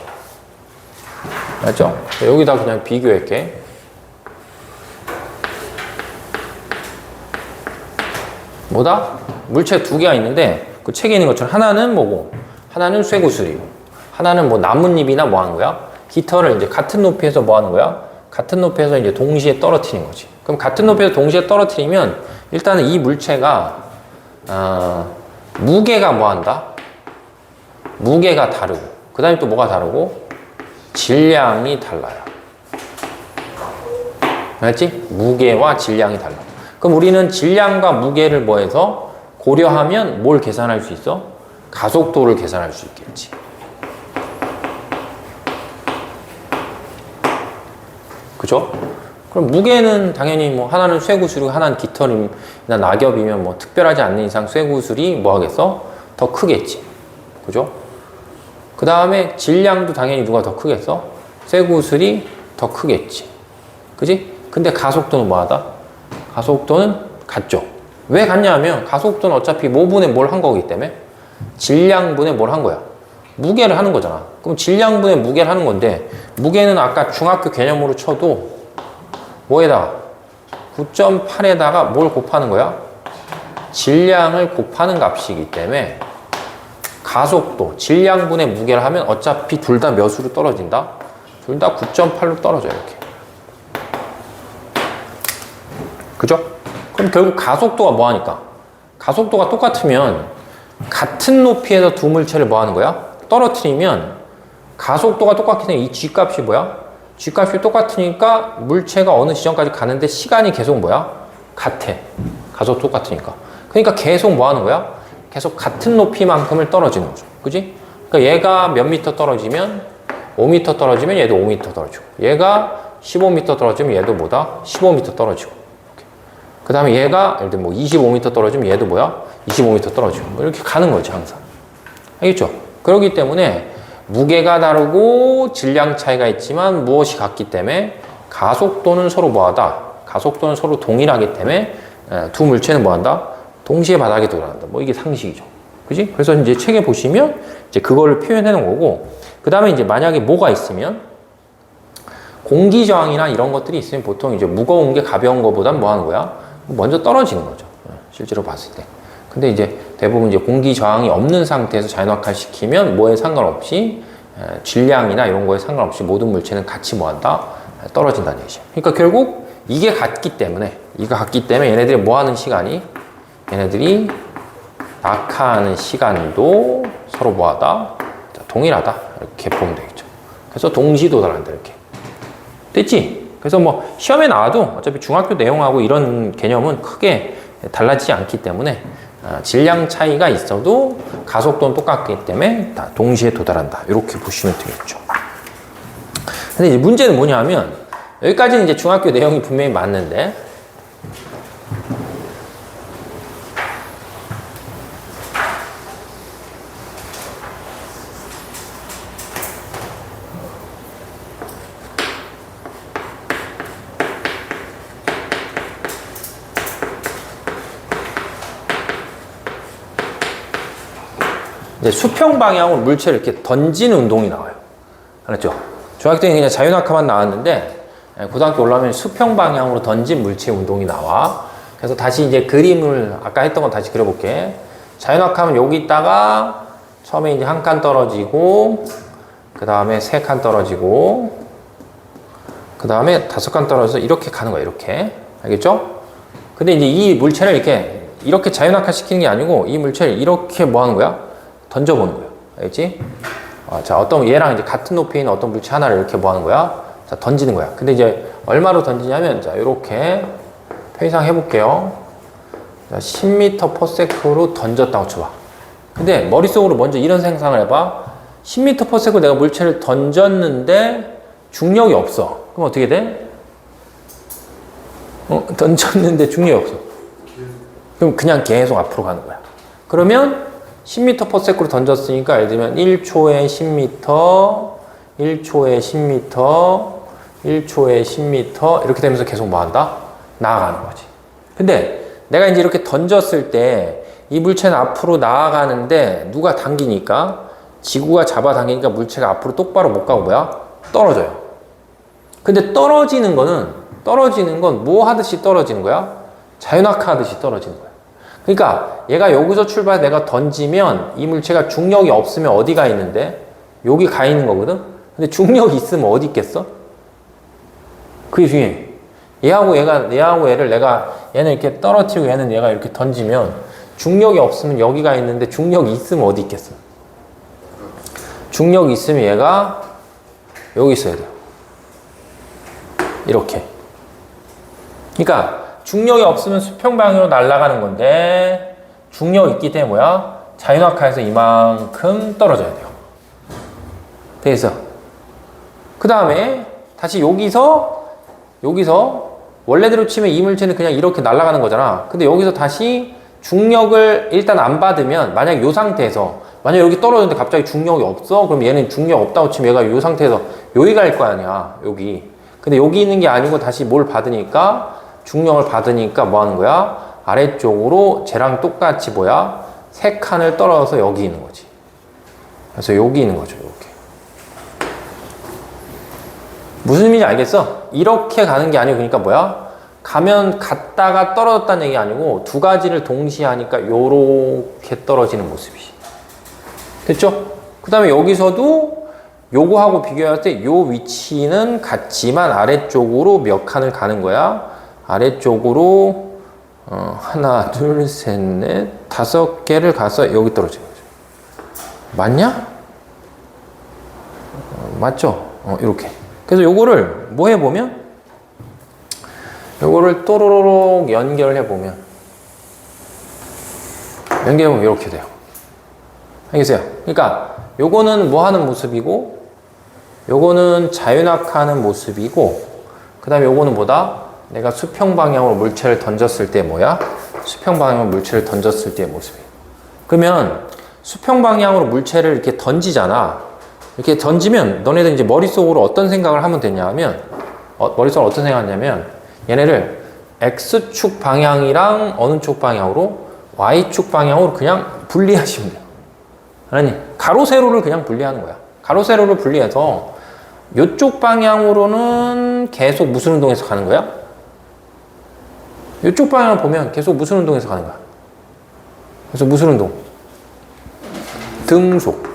Speaker 1: 맞죠? 여기다 그냥 비교할게. 뭐다? 물체 두 개가 있는데 그 책에 있는 것처럼 하나는 뭐고 하나는 쇠구슬이고 하나는 뭐 나뭇잎이나 뭐 하는 거야? 깃털을 이제 같은 높이에서 뭐 하는 거야? 같은 높이에서 이제 동시에 떨어뜨리는 거지. 그럼 같은 높이에서 동시에 떨어뜨리면 일단은 이 물체가 무게가 뭐 한다? 무게가 다르고 그 다음에 또 뭐가 다르고 질량이 달라요. 알았지? 무게와 질량이 달라. 그럼 우리는 질량과 무게를 뭐해서 고려하면 뭘 계산할 수 있어? 가속도를 계산할 수 있겠지. 그죠? 그럼 무게는 당연히 뭐 하나는 쇠구슬이고 하나는 깃털이나 낙엽이면 뭐 특별하지 않는 이상 쇠구슬이 뭐 하겠어? 더 크겠지. 그죠? 그 다음에 질량도 당연히 누가 더 크겠어? 쇠구슬이 더 크겠지. 그지? 근데 가속도는 뭐하다? 가속도는 같죠. 왜 같냐면 가속도는 어차피 뭐분에 뭘 한 거기 때문에 질량분에 뭘 한 거야? 무게를 하는 거잖아. 그럼 질량분에 무게를 하는 건데 무게는 아까 중학교 개념으로 쳐도 뭐에다가 9.8에다가 뭘 곱하는 거야? 질량을 곱하는 값이기 때문에 가속도, 질량분의 무게를 하면 어차피 둘 다 몇으로 떨어진다? 둘 다 9.8로 떨어져요. 이렇게. 그죠? 그럼 결국 가속도가 뭐 하니까? 가속도가 똑같으면 같은 높이에서 두 물체를 뭐 하는 거야? 떨어뜨리면 가속도가 똑같기 때문에 이 G값이 뭐야? G값이 똑같으니까 물체가 어느 지점까지 가는데 시간이 계속 뭐야? 같아. 가속도 똑같으니까. 그러니까 계속 뭐 하는 거야? 계속 같은 높이만큼을 떨어지는 거죠. 그지? 그러니까 얘가 몇 미터 떨어지면 5미터 떨어지면 얘도 5미터 떨어지고 얘가 15미터 떨어지면 얘도 뭐다? 15미터 떨어지고 그 다음에 얘가 예를 들면 뭐 25m 떨어지면 얘도 뭐야? 25m 떨어지고 이렇게 가는 거지 항상. 알겠죠? 그렇기 때문에 무게가 다르고 질량 차이가 있지만 무엇이 같기 때문에 가속도는 서로 뭐하다? 가속도는 서로 동일하기 때문에 두 물체는 뭐한다? 동시에 바닥에 돌아간다. 뭐 이게 상식이죠. 그지? 그래서 이제 책에 보시면 이제 그거를 표현해 놓은 거고 그 다음에 이제 만약에 뭐가 있으면 공기 저항이나 이런 것들이 있으면 보통 이제 무거운 게 가벼운 것보단 뭐 하는 거야? 먼저 떨어지는 거죠. 실제로 봤을 때. 근데 이제 대부분 이제 공기 저항이 없는 상태에서 자연학화 시키면 뭐에 상관없이 질량이나 이런 거에 상관없이 모든 물체는 같이 뭐 한다? 떨어진다는 얘기죠. 그러니까 결국 이게 같기 때문에 얘네들이 뭐 하는 시간이 얘네들이 낙하하는 시간도 서로 뭐 하다? 동일하다. 이렇게 보면 되겠죠. 그래서 동시 도달한다. 이렇게. 됐지? 그래서 뭐 시험에 나와도 어차피 중학교 내용하고 이런 개념은 크게 달라지지 않기 때문에 질량 차이가 있어도 가속도는 똑같기 때문에 다 동시에 도달한다. 이렇게 보시면 되겠죠. 근데 이제 문제는 뭐냐면 여기까지는 이제 중학교 내용이 분명히 맞는데 이제 수평 방향으로 물체를 이렇게 던지는 운동이 나와요. 알았죠? 중학교 때는 그냥 자유낙하만 나왔는데 고등학교 올라오면 수평 방향으로 던진 물체 운동이 나와. 그래서 다시 이제 그림을 아까 했던 거 다시 그려볼게. 자연학하면 여기 있다가 처음에 이제 한 칸 떨어지고 그 다음에 세 칸 떨어지고 그 다음에 5칸 떨어져서 이렇게 가는 거야. 이렇게. 알겠죠? 근데 이제 이 물체를 이렇게 자연학화 시키는 게 아니고 이 물체를 이렇게 뭐 하는 거야? 던져보는 거야. 알겠지? 자, 어떤 얘랑 이제 같은 높이에 있는 어떤 물체 하나를 이렇게 뭐 하는 거야? 자, 던지는 거야. 근데 이제 얼마로 던지냐면 자, 이렇게 표시상 해볼게요. 자, 10m/s로 던졌다고 쳐봐. 근데 머릿속으로 먼저 이런 생각을 해봐. 10m/s로 내가 물체를 던졌는데 중력이 없어. 그럼 어떻게 돼? 던졌는데 중력이 없어. 그럼 그냥 계속 앞으로 가는 거야. 그러면 10m/s로 던졌으니까 예를 들면 1초에 10m, 1초에 10m, 1초에 10m 이렇게 되면서 계속 뭐 한다? 나아가는 거지. 근데 내가 이제 이렇게 던졌을 때 이 물체는 앞으로 나아가는데 누가 당기니까 지구가 잡아당기니까 물체가 앞으로 똑바로 못 가고 뭐야? 떨어져요. 근데 떨어지는 건 뭐 하듯이 떨어지는 거야? 자연학화 하듯이 떨어지는 거야. 그러니까 얘가 여기서 출발해서 내가 던지면 이 물체가 중력이 없으면 어디가 있는데? 여기 가 있는 거거든? 근데 중력이 있으면 어디 있겠어? 그게 중요해. 얘하고 얘를 얘는 이렇게 떨어뜨리고 얘가 이렇게 던지면 중력이 없으면 여기가 있는데 중력이 있으면 어디 있겠어? 중력이 있으면 얘가 여기 있어야 돼요. 이렇게. 그러니까 중력이 없으면 수평 방향으로 날아가는 건데 중력이 있기 때문에 뭐야? 자연학화에서 이만큼 떨어져야 돼요. 됐어. 그 다음에 다시 여기서 원래대로 치면 이 물체는 그냥 이렇게 날아가는 거잖아. 근데 여기서 다시 중력을 일단 안 받으면 만약 이 상태에서 만약 여기 떨어졌는데 갑자기 중력이 없어? 그럼 얘는 중력 없다고 치면 얘가 이 상태에서 여기 갈 거 아니야. 여기. 근데 여기 있는 게 아니고 다시 뭘 받으니까 중력을 받으니까 뭐 하는 거야? 아래쪽으로 쟤랑 똑같이 뭐야? 3칸을 떨어져서 여기 있는 거지. 그래서 여기 있는 거죠. 이렇게. 무슨 의미인지 알겠어? 이렇게 가는 게 아니고 그러니까 뭐야? 갔다가 떨어졌다는 얘기 아니고 두 가지를 동시에 하니까 요렇게 떨어지는 모습이지. 됐죠? 그 다음에 여기서도 요거하고 비교할 때 요 위치는 같지만 아래쪽으로 몇 칸을 가는 거야? 아래쪽으로 하나, 둘, 셋, 넷, 5개를 가서 여기 떨어지는 거죠. 맞냐? 맞죠? 이렇게. 그래서 요거를 뭐 해보면 요거를 또로로록 연결해보면 이렇게 돼요. 알겠어요? 그러니까 요거는 뭐 하는 모습이고 요거는 자연학하는 모습이고 그 다음에 요거는 뭐다? 내가 수평 방향으로 물체를 던졌을 때 뭐야? 수평 방향으로 물체를 던졌을 때의 모습이에요. 그러면 수평 방향으로 물체를 이렇게 던지잖아. 이렇게 던지면 너네들 이제 머릿속으로 어떤 생각을 하면 되냐면 머릿속으로 어떤 생각을 하냐면 얘네를 X축 방향이랑 어느 쪽 방향으로 Y축 방향으로 그냥 분리하시면 돼요. 아니, 가로 세로를 그냥 분리하는 거야. 가로 세로를 분리해서 이쪽 방향으로는 계속 무슨 운동에서 가는 거야? 이쪽 방향을 보면 계속 무슨 운동에서 가는 거야? 그래서 무슨 운동? 등속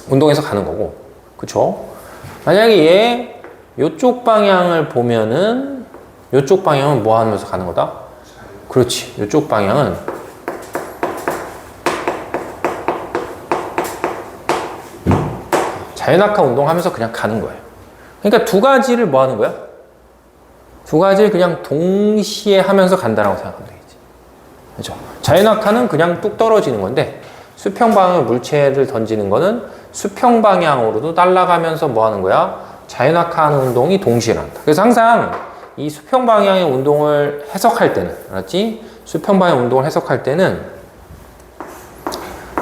Speaker 1: 운동에서 가는 거고, 그쵸? 만약에 얘 이쪽 방향을 보면은 이쪽 방향은 뭐 하면서 가는 거다? 그렇지. 이쪽 방향은 자연학화 운동하면서 그냥 가는 거예요. 그러니까 두 가지를 뭐 하는 거야? 두 가지를 그냥 동시에 하면서 간다라고 생각하면 되겠지. 그렇죠? 자연학화는 그냥 뚝 떨어지는 건데 수평 방향으로 물체를 던지는 거는 수평 방향으로도 날아가면서 뭐 하는 거야? 자연학화하는 운동이 동시에 난다. 그래서 항상 이 수평 방향의 운동을 해석할 때는, 알았지? 수평 방향 운동을 해석할 때는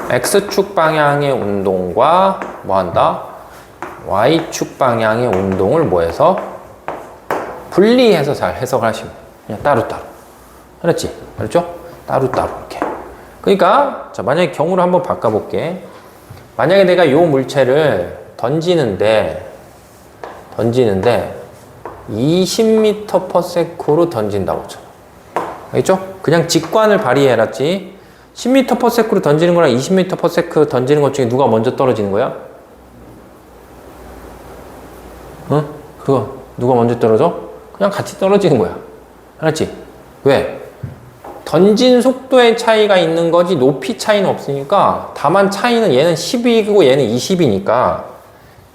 Speaker 1: X축 방향의 운동과 뭐 한다? Y축 방향의 운동을 뭐해서? 분리해서 잘 해석을 하시면 돼요. 그냥 따로따로. 알았지? 알았죠? 따로따로 이렇게. 그러니까 자, 만약에 경우를 한번 바꿔볼게. 만약에 내가 요 물체를 던지는데 20m/s로 던진다고 쳐. 알겠죠? 그냥 직관을 발휘해놨지 10m/s로 던지는 거랑 20m/s 던지는 것 중에 누가 먼저 떨어지는 거야? 응? 그거 누가 먼저 떨어져? 그냥 같이 떨어지는 거야. 알았지? 왜? 던진 속도의 차이가 있는 거지 높이 차이는 없으니까 다만 차이는 얘는 10이고 얘는 20이니까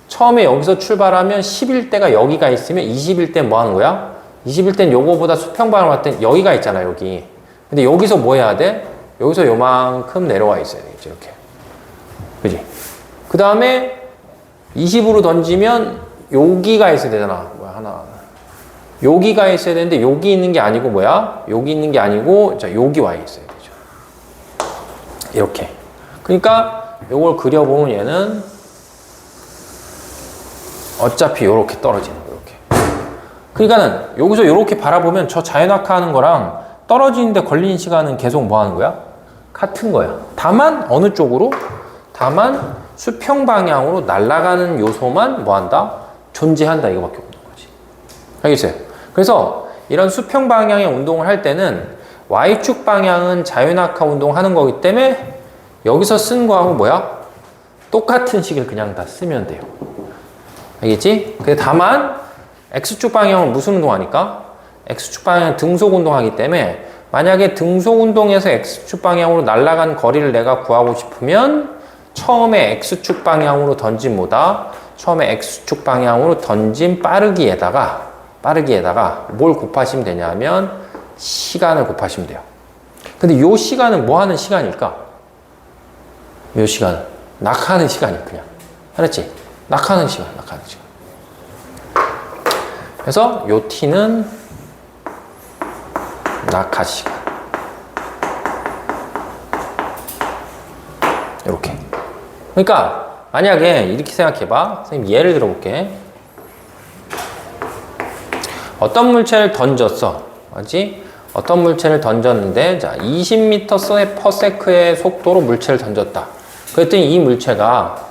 Speaker 1: 처음에 여기서 출발하면 10일 때가 여기가 있으면 20일 때 뭐 하는 거야? 20일 땐 요거보다 수평방향으로 갔을 땐 여기가 있잖아 여기. 근데 여기서 뭐 해야 돼? 여기서 요만큼 내려와 있어야 되겠지 이렇게. 그지? 그 다음에 20으로 던지면 여기가 있어야 되잖아. 뭐야 하나 여기가 있어야 되는데 여기 있는 게 아니고 뭐야? 여기 있는 게 아니고 자 여기 와 있어야 되죠. 이렇게. 그러니까 요걸 그려보면 얘는 어차피 요렇게 떨어지는 거 이렇게. 그러니까는 여기서 요렇게 바라보면 저 자연낙하하는 거랑 떨어지는데 걸리는 시간은 계속 뭐 하는 거야? 같은 거야. 다만 어느 쪽으로? 다만 수평 방향으로 날아가는 요소만 뭐 한다? 존재한다 이거밖에 없는 거지. 알겠어요? 그래서 이런 수평 방향의 운동을 할 때는 Y축 방향은 자유낙하 운동하는 거기 때문에 여기서 쓴 거하고 뭐야? 똑같은 식을 그냥 다 쓰면 돼요. 알겠지? 근데 다만 X축 방향은 무슨 운동하니까? X축 방향은 등속 운동하기 때문에 만약에 등속 운동에서 X축 방향으로 날아간 거리를 내가 구하고 싶으면 처음에 X축 방향으로 던진 뭐다? 처음에 X축 방향으로 던진 빠르기에다가 뭘 곱하시면 되냐면 시간을 곱하시면 돼요. 근데 요 시간은 뭐 하는 시간일까? 요 시간은 낙하하는 시간이야 그냥. 알았지? 낙하하는 시간. 그래서 요 t는 낙하 시간. 이렇게. 그러니까 만약에 이렇게 생각해봐. 선생님 예를 들어볼게. 어떤 물체를 던졌어. 맞지? 어떤 물체를 던졌는데, 자, 20m/s의 속도로 물체를 던졌다. 그랬더니 이 물체가,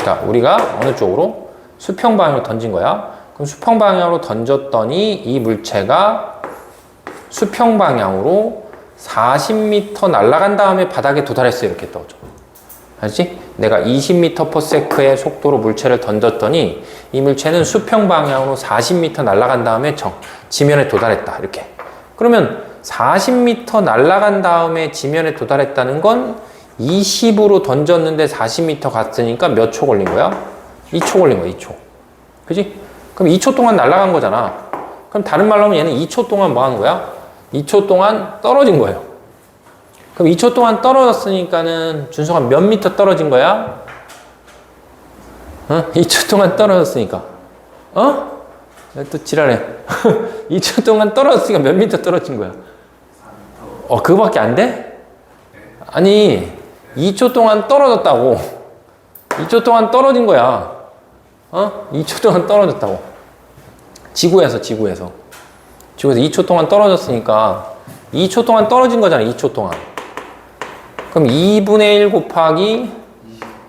Speaker 1: 자, 우리가 어느 쪽으로? 수평 방향으로 던진 거야. 그럼 수평 방향으로 던졌더니 이 물체가 수평 방향으로 40m 날아간 다음에 바닥에 도달했어. 이렇게 떠줘. 알지? 내가 20m/s의 속도로 물체를 던졌더니 이 물체는 수평 방향으로 40m 날아간 다음에 지면에 도달했다. 이렇게. 그러면 40m 날아간 다음에 지면에 도달했다는 건 20으로 던졌는데 40m 갔으니까 몇 초 걸린 거야? 2초 걸린 거야, 2초. 그지? 그럼 2초 동안 날아간 거잖아. 그럼 다른 말로 하면 얘는 2초 동안 뭐 하는 거야? 2초 동안 떨어진 거예요. 그럼 2초 동안 떨어졌으니까는 준서가 몇 미터 떨어진 거야? 2초 동안 떨어졌으니까. 또 지랄해. 2초 동안 떨어졌으니까 몇 미터 떨어진 거야? 그거밖에 안 돼? 아니, 2초 동안 떨어졌다고. 2초 동안 떨어진 거야. 2초 동안 떨어졌다고. 지구에서 2초 동안 떨어졌으니까 2초 동안 떨어진 거잖아. 2초 동안. 그럼 2분의 1 곱하기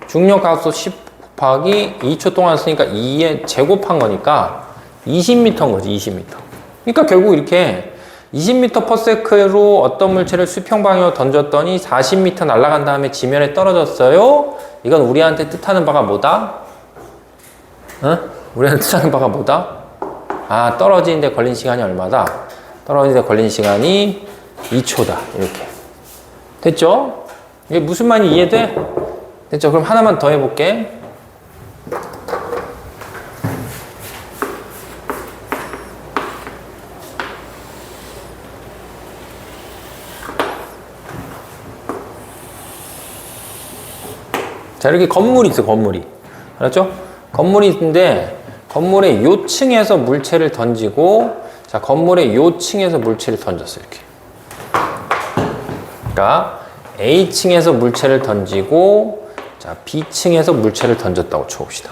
Speaker 1: 중력가속도 10 곱하기 2초 동안 쓰니까 2에 제곱한 거니까 20m인 거지. 20m. 그러니까 결국 이렇게 20m/s로 어떤 물체를 수평 방향으로 던졌더니 40m 날아간 다음에 지면에 떨어졌어요. 이건 우리한테 뜻하는 바가 뭐다? 우리한테 뜻하는 바가 뭐다? 떨어지는데 걸린 시간이 얼마다? 떨어지는데 걸린 시간이 2초다. 이렇게. 됐죠? 이게 무슨 말인지 이해돼? 됐죠? 그럼 하나만 더 해볼게. 자, 이렇게 건물이 있어, 건물이. 알았죠? 건물이 있는데, 건물의 요 층에서 물체를 던지고, 자, 건물의 요 층에서 물체를 던졌어, 이렇게. 그러니까, A층에서 물체를 던지고, 자, B층에서 물체를 던졌다고 쳐봅시다.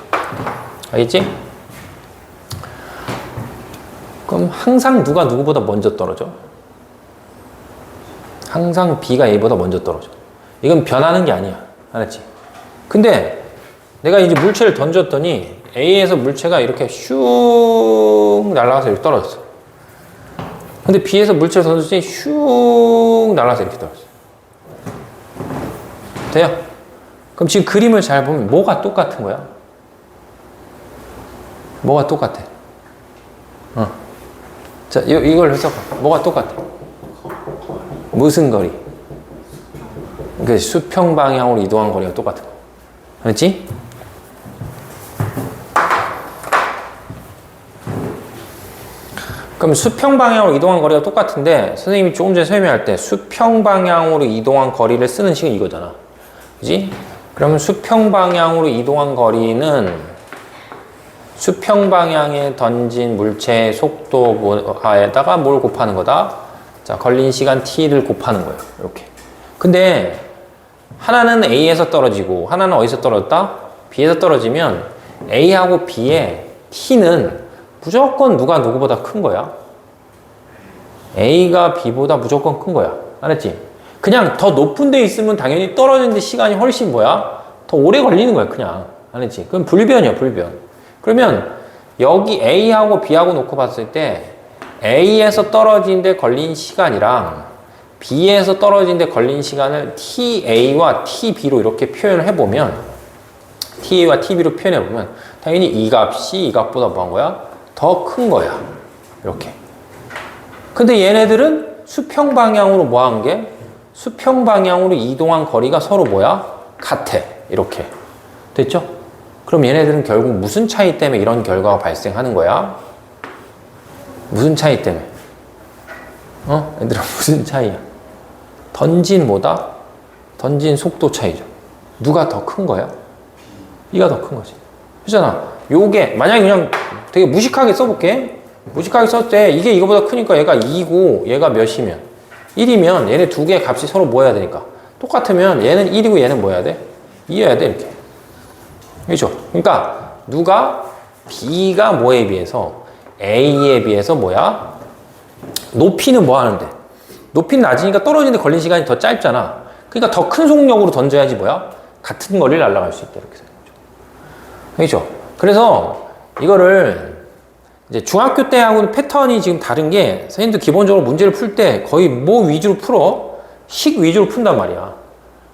Speaker 1: 알겠지? 그럼 항상 누가 누구보다 먼저 떨어져? 항상 B가 A보다 먼저 떨어져. 이건 변하는 게 아니야. 알았지? 근데 내가 이제 물체를 던졌더니 A에서 물체가 이렇게 슉 날아가서 이렇게 떨어졌어. 근데 B에서 물체를 던졌더니 슉 날아가서 이렇게 떨어졌어. 돼요? 그럼 지금 그림을 잘 보면 뭐가 똑같은 거야? 뭐가 똑같아? 자, 이걸 해석해. 뭐가 똑같아? 무슨 거리? 그 수평 방향으로 이동한 거리가 똑같은 거. 알았지? 그럼 수평 방향으로 이동한 거리가 똑같은데 선생님이 조금 전에 설명할 때 수평 방향으로 이동한 거리를 쓰는 식은 이거잖아. 그지? 그러면 수평 방향으로 이동한 거리는 수평 방향에 던진 물체의 속도에다가 뭘 곱하는 거다? 자, 걸린 시간 t를 곱하는 거예요. 이렇게. 근데 하나는 A에서 떨어지고 하나는 어디서 떨어졌다? B에서 떨어지면 A하고 B의 t는 무조건 누가 누구보다 큰 거야. A가 B보다 무조건 큰 거야. 알았지? 그냥 더 높은 데 있으면 당연히 떨어지는데 시간이 훨씬 뭐야? 더 오래 걸리는 거야, 그냥. 알았지? 그럼 불변이야, 불변. 그러면 여기 A하고 B하고 놓고 봤을 때 A에서 떨어지는데 걸린 시간이랑 B에서 떨어지는데 걸린 시간을 TA와 TB로 이렇게 표현을 해보면 TA와 TB로 표현해보면 당연히 이 값이 이 값보다 뭐한 거야? 더 큰 거야. 이렇게. 근데 얘네들은 수평 방향으로 뭐 한 게? 수평 방향으로 이동한 거리가 서로 뭐야? 같아. 이렇게. 됐죠? 그럼 얘네들은 결국 무슨 차이 때문에 이런 결과가 발생하는 거야? 무슨 차이 때문에? 얘들아 무슨 차이야? 던진 뭐다? 던진 속도 차이죠. 누가 더 큰 거야? 이가 더 큰 거지. 그렇잖아. 요게 만약에 그냥 되게 무식하게 써볼게. 무식하게 썼을 때 이게 이거보다 크니까 얘가 2고 얘가 몇이면 1이면 얘네 두 개의 값이 서로 뭐 해야 되니까 똑같으면 얘는 1이고 얘는 뭐 해야 돼? 2여야 돼. 이렇게. 그렇죠? 그러니까 누가 B가 뭐에 비해서 A에 비해서 뭐야? 높이는 뭐 하는데? 높이는 낮으니까 떨어지는데 걸린 시간이 더 짧잖아. 그러니까 더 큰 속력으로 던져야지 뭐야? 같은 거리를 날아갈 수 있다. 이렇게 생각하죠. 그렇죠? 그래서 이거를 이제 중학교 때하고는 패턴이 지금 다른 게 선생님도 기본적으로 문제를 풀 때 거의 뭐 위주로 풀어? 식 위주로 푼단 말이야.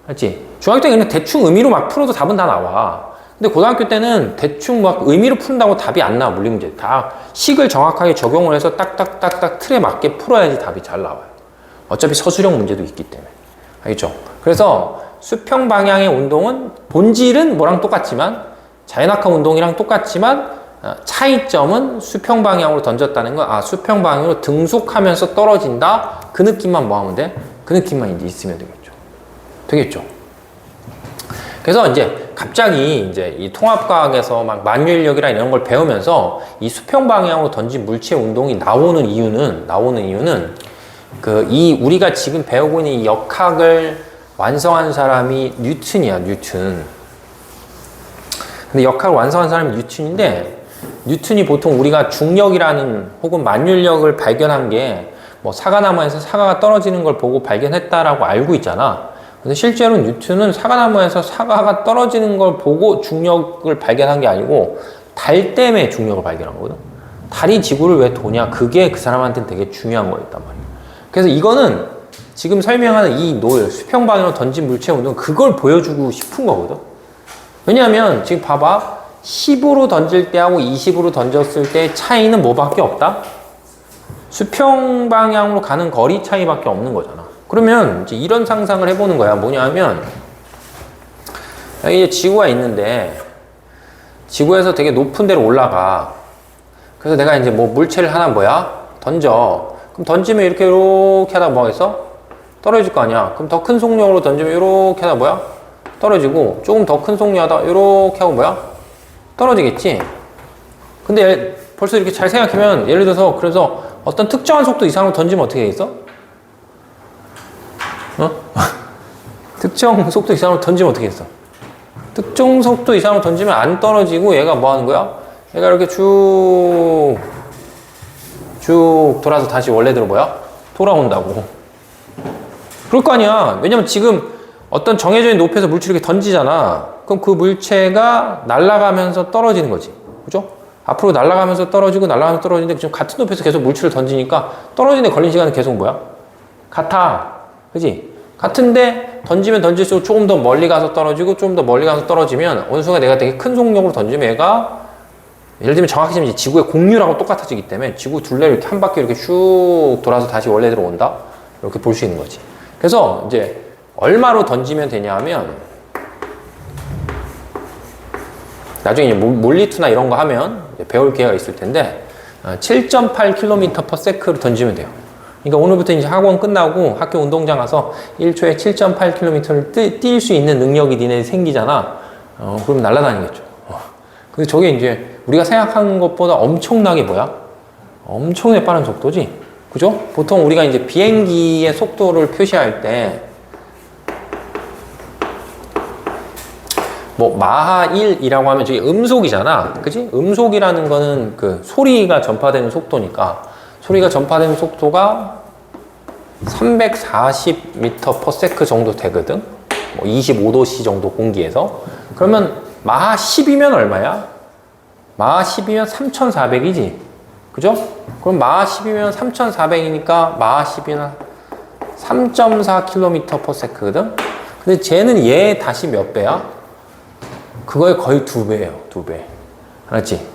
Speaker 1: 알지? 중학교 때 그냥 대충 의미로 막 풀어도 답은 다 나와. 근데 고등학교 때는 대충 막 의미로 푼다고 답이 안 나와, 물리 문제. 다 식을 정확하게 적용을 해서 딱딱딱딱 틀에 맞게 풀어야지 답이 잘 나와요. 어차피 서술형 문제도 있기 때문에. 알겠죠? 그래서 수평 방향의 운동은 본질은 뭐랑 똑같지만 자연학화 운동이랑 똑같지만 차이점은 수평 방향으로 던졌다는 건 수평 방향으로 등속하면서 떨어진다. 그 느낌만 뭐 하면 돼? 그 느낌만 이제 있으면 되겠죠. 되겠죠? 그래서 이제 갑자기 이제 이 통합과학에서 막 만유인력이랑 이런 걸 배우면서 이 수평 방향으로 던진 물체 운동이 나오는 이유는 우리가 지금 배우고 있는 이 역학을 완성한 사람이 뉴턴이야, 뉴턴. 근데 역학을 완성한 사람이 뉴턴인데 뉴턴이 보통 우리가 중력이라는 혹은 만유인력을 발견한 게 뭐 사과나무에서 사과가 떨어지는 걸 보고 발견했다라고 알고 있잖아. 근데 실제로 뉴턴은 사과나무에서 사과가 떨어지는 걸 보고 중력을 발견한 게 아니고 달 때문에 중력을 발견한 거거든. 달이 지구를 왜 도냐? 그게 그 사람한테는 되게 중요한 거였단 말이야. 그래서 이거는 지금 설명하는 이 수평 방향으로 던진 물체 운동 그걸 보여주고 싶은 거거든. 왜냐하면 지금 봐봐. 10으로 던질 때하고 20으로 던졌을 때 차이는 뭐밖에 없다? 수평 방향으로 가는 거리 차이밖에 없는 거잖아. 그러면 이제 이런 상상을 해보는 거야. 뭐냐면 여기 지구가 있는데 지구에서 되게 높은 데로 올라가. 그래서 내가 이제 뭐 물체를 하나 던져. 그럼 던지면 이렇게 하다 뭐겠어? 떨어질 거 아니야. 그럼 더 큰 속력으로 던지면 이렇게 하다 떨어지고 조금 더 큰 속력하다 이렇게 하고 떨어지겠지. 근데 벌써 이렇게 잘 생각하면 예를 들어서 그래서 어떤 특정한 속도 이상으로 던지면 어떻게 되겠어? 특정 속도 이상으로 던지면 어떻게 했어? 특정 속도 이상으로 던지면 안 떨어지고 얘가 뭐 하는 거야? 얘가 이렇게 쭉 돌아서 다시 원래대로 돌아온다고. 그럴 거 아니야. 왜냐면 지금 어떤 정해진 높이에서 물체를 이렇게 던지잖아. 그럼 그 물체가 날아가면서 떨어지는 거지. 그죠? 앞으로 날아가면서 떨어지고 날아가면서 떨어지는데 지금 같은 높이에서 계속 물체를 던지니까 떨어지는데 걸린 시간은 계속 뭐야? 같아. 그지? 같은데 던지면 던질수록 조금 더 멀리 가서 떨어지고 좀 더 멀리 가서 떨어지면 어느 순간 내가 되게 큰 속력으로 던지면 얘가 예를 들면 정확히 지금 지구의 공유라고 똑같아지기 때문에 지구 둘레를 이렇게 한 바퀴 이렇게 슉 돌아서 다시 원래대로 온다? 이렇게 볼 수 있는 거지. 그래서 이제 얼마로 던지면 되냐 하면 나중에 이제 몰리투나 이런 거 하면 배울 기회가 있을 텐데 7.8km/s로 던지면 돼요. 그러니까 오늘부터 이제 학원 끝나고 학교 운동장 가서 1초에 7.8km를 뛸 수 있는 능력이 니네 생기잖아. 그럼 날아다니겠죠. 근데 저게 이제 우리가 생각하는 것보다 엄청나게 뭐야? 엄청나게 빠른 속도지? 그죠? 보통 우리가 이제 비행기의 속도를 표시할 때 뭐 마하 1이라고 하면 저게 음속이잖아. 그지? 음속이라는 거는 그 소리가 전파되는 속도니까 소리가 전파되는 속도가 340m/s 정도 되거든. 뭐 25도씨 정도 공기에서. 그러면 마하 10이면 얼마야? 마하 10이면 3400이지. 그죠? 그럼 마하 10이면 3400이니까 마하 10이면 3.4km/s거든. 근데 쟤는 얘 다시 몇 배야? 그거의 거의 2배예요. 2배. 알았지?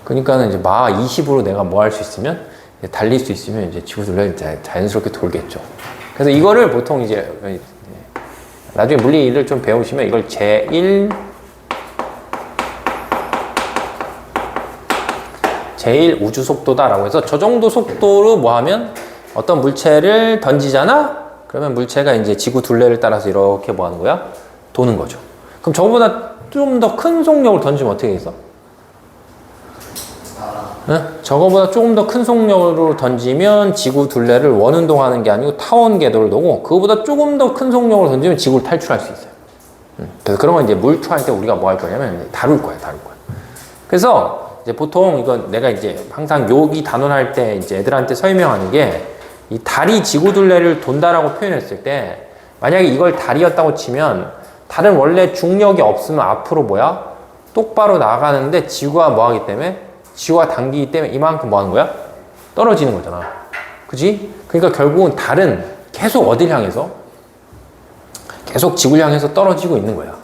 Speaker 1: 그러니까는 이제 마하 20으로 내가 뭐 할 수 있으면 달릴 수 있으면 이제 지구 둘레를 자연스럽게 돌겠죠. 그래서 이거를 보통 이제 나중에 물리를 좀 배우시면 이걸 제1 우주 속도다라고 해서 저 정도 속도로 뭐 하면 어떤 물체를 던지잖아? 그러면 물체가 이제 지구 둘레를 따라서 이렇게 뭐 하는 거야? 도는 거죠. 그럼 저거보다 좀 더 큰 속력을 던지면 어떻게 있어? 네? 저거보다 조금 더 큰 속력으로 던지면 지구 둘레를 원운동하는 게 아니고 타원 궤도를 도고 그거보다 조금 더 큰 속력으로 던지면 지구를 탈출할 수 있어요. 그래서 그런 건 이제 물투할 때 우리가 뭐 할 거냐면 다룰 거야. 그래서 이제 보통 이거 내가 이제 항상 여기 단원할 때 이제 애들한테 설명하는 게 이 달이 지구 둘레를 돈다라고 표현했을 때 만약에 이걸 달이었다고 치면 달은 원래 중력이 없으면 앞으로 뭐야? 똑바로 나가는데 지구가 뭐 하기 때문에 지구가 당기기 때문에 이만큼 뭐 하는 거야? 떨어지는 거잖아. 그지? 그러니까 결국은 달은 계속 어딜 향해서? 계속 지구를 향해서 떨어지고 있는 거야.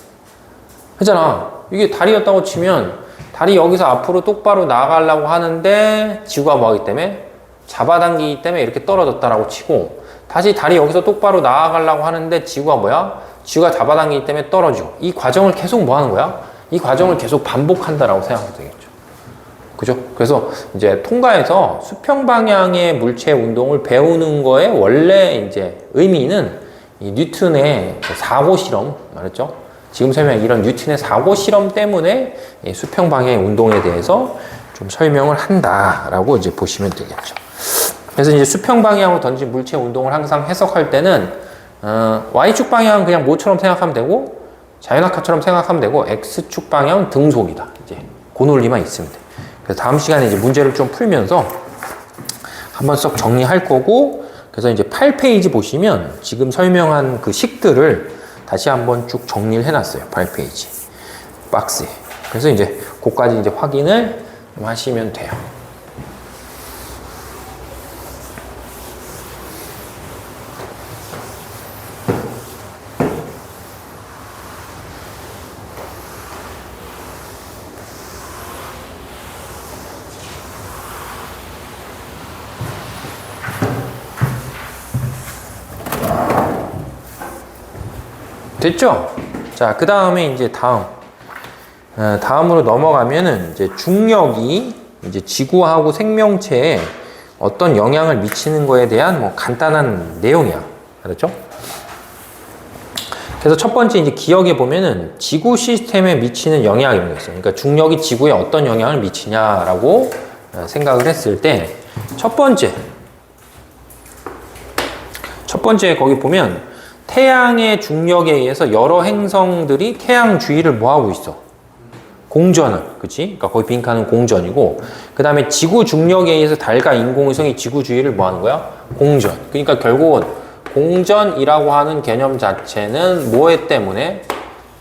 Speaker 1: 그잖아. 이게 달이었다고 치면 달이 여기서 앞으로 똑바로 나가려고 하는데 지구가 뭐 하기 때문에? 잡아당기기 때문에 이렇게 떨어졌다라고 치고 다시 달이 여기서 똑바로 나아가려고 하는데 지구가 뭐야? 지구가 잡아당기기 때문에 떨어지고 이 과정을 계속 뭐 하는 거야? 이 과정을 계속 반복한다라고 생각하면 되겠죠. 그죠? 그래서 이제 통과에서 수평 방향의 물체 운동을 배우는 거에 원래 이제 의미는 이 뉴턴의 사고 실험 말했죠? 지금 설명한 이런 뉴턴의 사고 실험 때문에 이 수평 방향의 운동에 대해서 좀 설명을 한다라고 이제 보시면 되겠죠. 그래서 이제 수평 방향으로 던진 물체 운동을 항상 해석할 때는 Y축 방향은 그냥 모처럼 생각하면 되고 자연학과처럼 생각하면 되고 X축 방향은 등속이다. 이제 그 논리만 있으면 돼. 그래서 다음 시간에 이제 문제를 좀 풀면서 한번 썩 정리할 거고 그래서 이제 8페이지 보시면 지금 설명한 그 식들을 다시 한번 쭉 정리를 해놨어요. 8페이지 박스에. 그래서 이제 그까지 이제 확인을 좀 하시면 돼요. 됐죠? 자, 그 다음에 이제 다음으로 넘어가면은 이제 중력이 이제 지구하고 생명체에 어떤 영향을 미치는 거에 대한 뭐 간단한 내용이야. 알았죠? 그래서 첫 번째 이제 기억해 보면은 지구 시스템에 미치는 영향 이런 게 있어요. 그러니까 중력이 지구에 어떤 영향을 미치냐라고 생각을 했을 때 첫 번째 거기 보면 태양의 중력에 의해서 여러 행성들이 태양 주위를 뭐 하고 있어? 공전을, 그치? 그러니까 거기 빈칸은 공전이고, 그 다음에 지구 중력에 의해서 달과 인공위성이 지구 주위를 뭐 하는 거야? 공전. 그러니까 결국은 공전이라고 하는 개념 자체는 뭐에 때문에?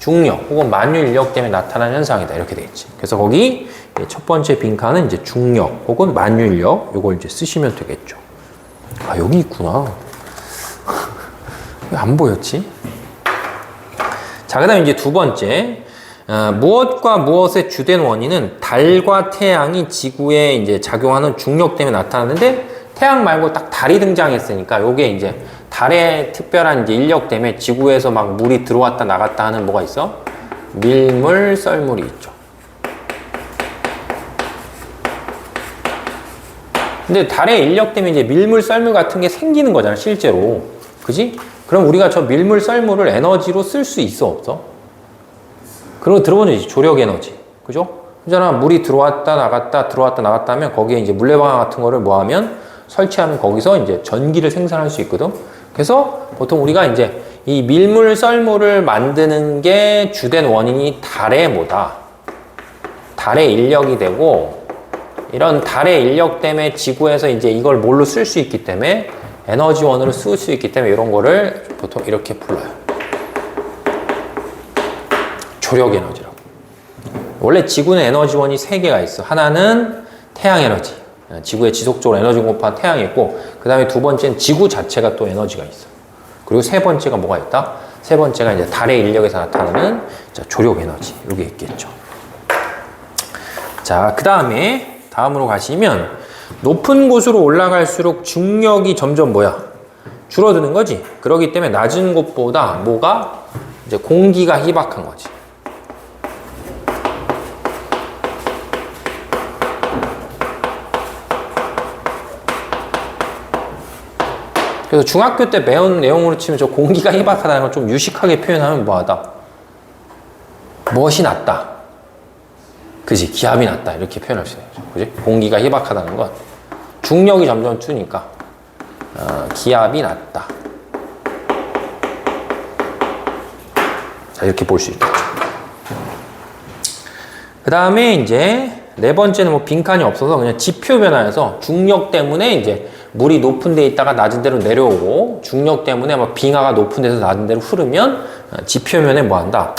Speaker 1: 중력 혹은 만유 인력 때문에 나타나는 현상이다. 이렇게 되겠지. 그래서 거기 첫 번째 빈칸은 이제 중력 혹은 만율력 요걸 이제 쓰시면 되겠죠. 아, 여기 있구나. 왜 안 보였지? 자, 그 다음에 이제 두 번째. 무엇과 무엇의 주된 원인은 달과 태양이 지구에 이제 작용하는 중력 때문에 나타나는데 태양 말고 딱 달이 등장했으니까 요게 이제 달의 특별한 이제 인력 때문에 지구에서 막 물이 들어왔다 나갔다 하는 뭐가 있어? 밀물, 썰물이 있죠. 근데 달의 인력 때문에 이제 밀물, 썰물 같은 게 생기는 거잖아, 실제로. 그지? 그럼 우리가 저 밀물, 썰물을 에너지로 쓸 수 있어, 없어? 그런 거 들어본 적 있지? 조력 에너지. 그죠? 그잖아, 물이 들어왔다 나갔다 들어왔다 나갔다 하면 거기에 이제 물레방아 같은 거를 뭐 하면 설치하면 거기서 이제 전기를 생산할 수 있거든. 그래서 보통 우리가 이제 이 밀물, 썰물을 만드는 게 주된 원인이 달의 뭐다? 달의 인력이 되고 이런 달의 인력 때문에 지구에서 이제 이걸 뭘로 쓸 수 있기 때문에 에너지원으로 쓸 수 있기 때문에 이런 거를 보통 이렇게 불러요. 조력 에너지라고. 원래 지구는 에너지원이 3개가 있어. 하나는 태양 에너지. 지구에 지속적으로 에너지 공급한 태양이 있고, 그 다음에 두 번째는 지구 자체가 또 에너지가 있어. 그리고 세 번째가 뭐가 있다? 세 번째가 이제 달의 인력에서 나타나는 조력 에너지. 이게 있겠죠. 자, 그 다음에 다음으로 가시면 높은 곳으로 올라갈수록 중력이 점점 뭐야? 줄어드는 거지. 그렇기 때문에 낮은 곳보다 뭐가? 이제 공기가 희박한 거지. 그래서 중학교 때 배운 내용으로 치면 저 공기가 희박하다는 걸 좀 유식하게 표현하면 뭐하다? 무엇이 낮다. 그지? 기압이 낮다. 이렇게 표현할 수 있어요. 그지? 공기가 희박하다는 건 중력이 점점 추니까 기압이 낮다. 자, 이렇게 볼 수 있겠죠. 그 다음에 이제 네 번째는 뭐 빈칸이 없어서 그냥 지표 변화여서 중력 때문에 이제 물이 높은 데 있다가 낮은 데로 내려오고 중력 때문에 막 빙하가 높은 데서 낮은 데로 흐르면 지표면에 뭐 한다?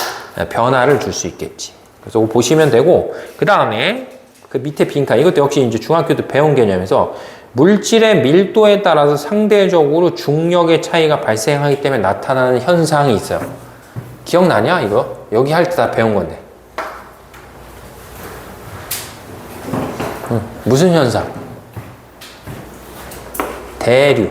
Speaker 1: 변화를 줄 수 있겠지. 그래서 그거 보시면 되고, 그 다음에 그 밑에 빈칸, 이것도 역시 이제 중학교 때 배운 개념에서 물질의 밀도에 따라서 상대적으로 중력의 차이가 발생하기 때문에 나타나는 현상이 있어요. 기억나냐? 이거? 여기 할 때 다 배운 건데. 무슨 현상? 대류.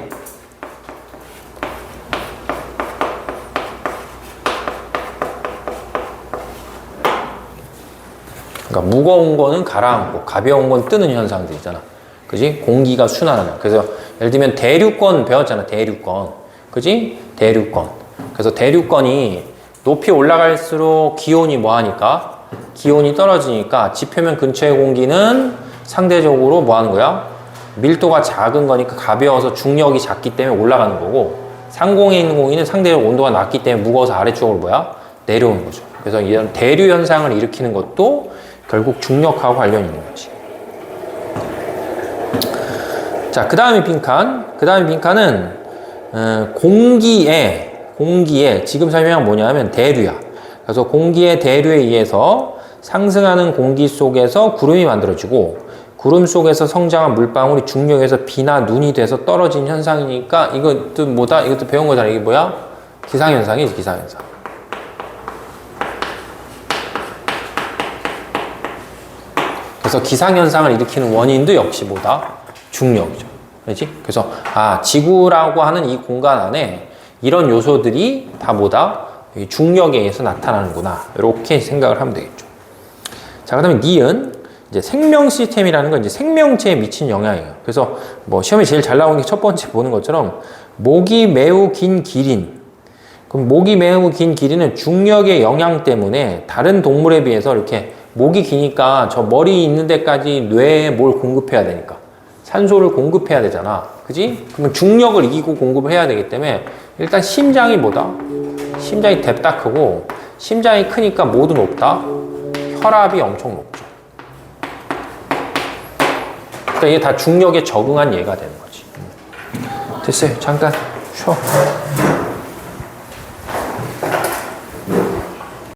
Speaker 1: 그러니까 무거운 거는 가라앉고 가벼운 건 뜨는 현상들 있잖아. 그지? 공기가 순환하는. 그래서 예를 들면 대류권 배웠잖아. 대류권. 그지? 대류권. 그래서 대류권이 높이 올라갈수록 기온이 뭐 하니까? 기온이 떨어지니까 지표면 근처의 공기는 상대적으로 뭐 하는 거야? 밀도가 작은 거니까 가벼워서 중력이 작기 때문에 올라가는 거고, 상공에 있는 공기는 상대적으로 온도가 낮기 때문에 무거워서 아래쪽으로 뭐야? 내려오는 거죠. 그래서 이런 대류 현상을 일으키는 것도 결국 중력하고 관련이 있는 거지. 자, 그 다음에 빈칸. 그 다음에 빈칸은 공기에 지금 설명한 뭐냐면 대류야. 그래서 공기의 대류에 의해서 상승하는 공기 속에서 구름이 만들어지고, 구름 속에서 성장한 물방울이 중력에서 비나 눈이 돼서 떨어진 현상이니까 이것도 뭐다? 이것도 배운 거잖아. 이게 뭐야? 기상현상이지, 기상현상. 그래서 기상현상을 일으키는 원인도 역시 뭐다? 중력이죠. 그렇지? 그래서 지구라고 하는 이 공간 안에 이런 요소들이 다 뭐다? 중력에 의해서 나타나는구나. 이렇게 생각을 하면 되겠죠. 자, 그 다음에 니은. 이제 생명 시스템이라는 건 이제 생명체에 미친 영향이에요. 그래서 뭐 시험에 제일 잘 나오는 게 첫 번째 보는 것처럼 목이 매우 긴 기린. 그럼 목이 매우 긴 기린은 중력의 영향 때문에 다른 동물에 비해서 이렇게 목이 기니까 저 머리 있는 데까지 뇌에 뭘 공급해야 되니까 산소를 공급해야 되잖아. 그지? 그러면 중력을 이기고 공급을 해야 되기 때문에 일단 심장이 뭐다? 심장이 뎁다 크고, 심장이 크니까 뭐도 높다? 혈압이 엄청 높죠. 그러니까 이게 다 중력에 적응한 예가 되는 거지. 됐어요. 잠깐 쉬어.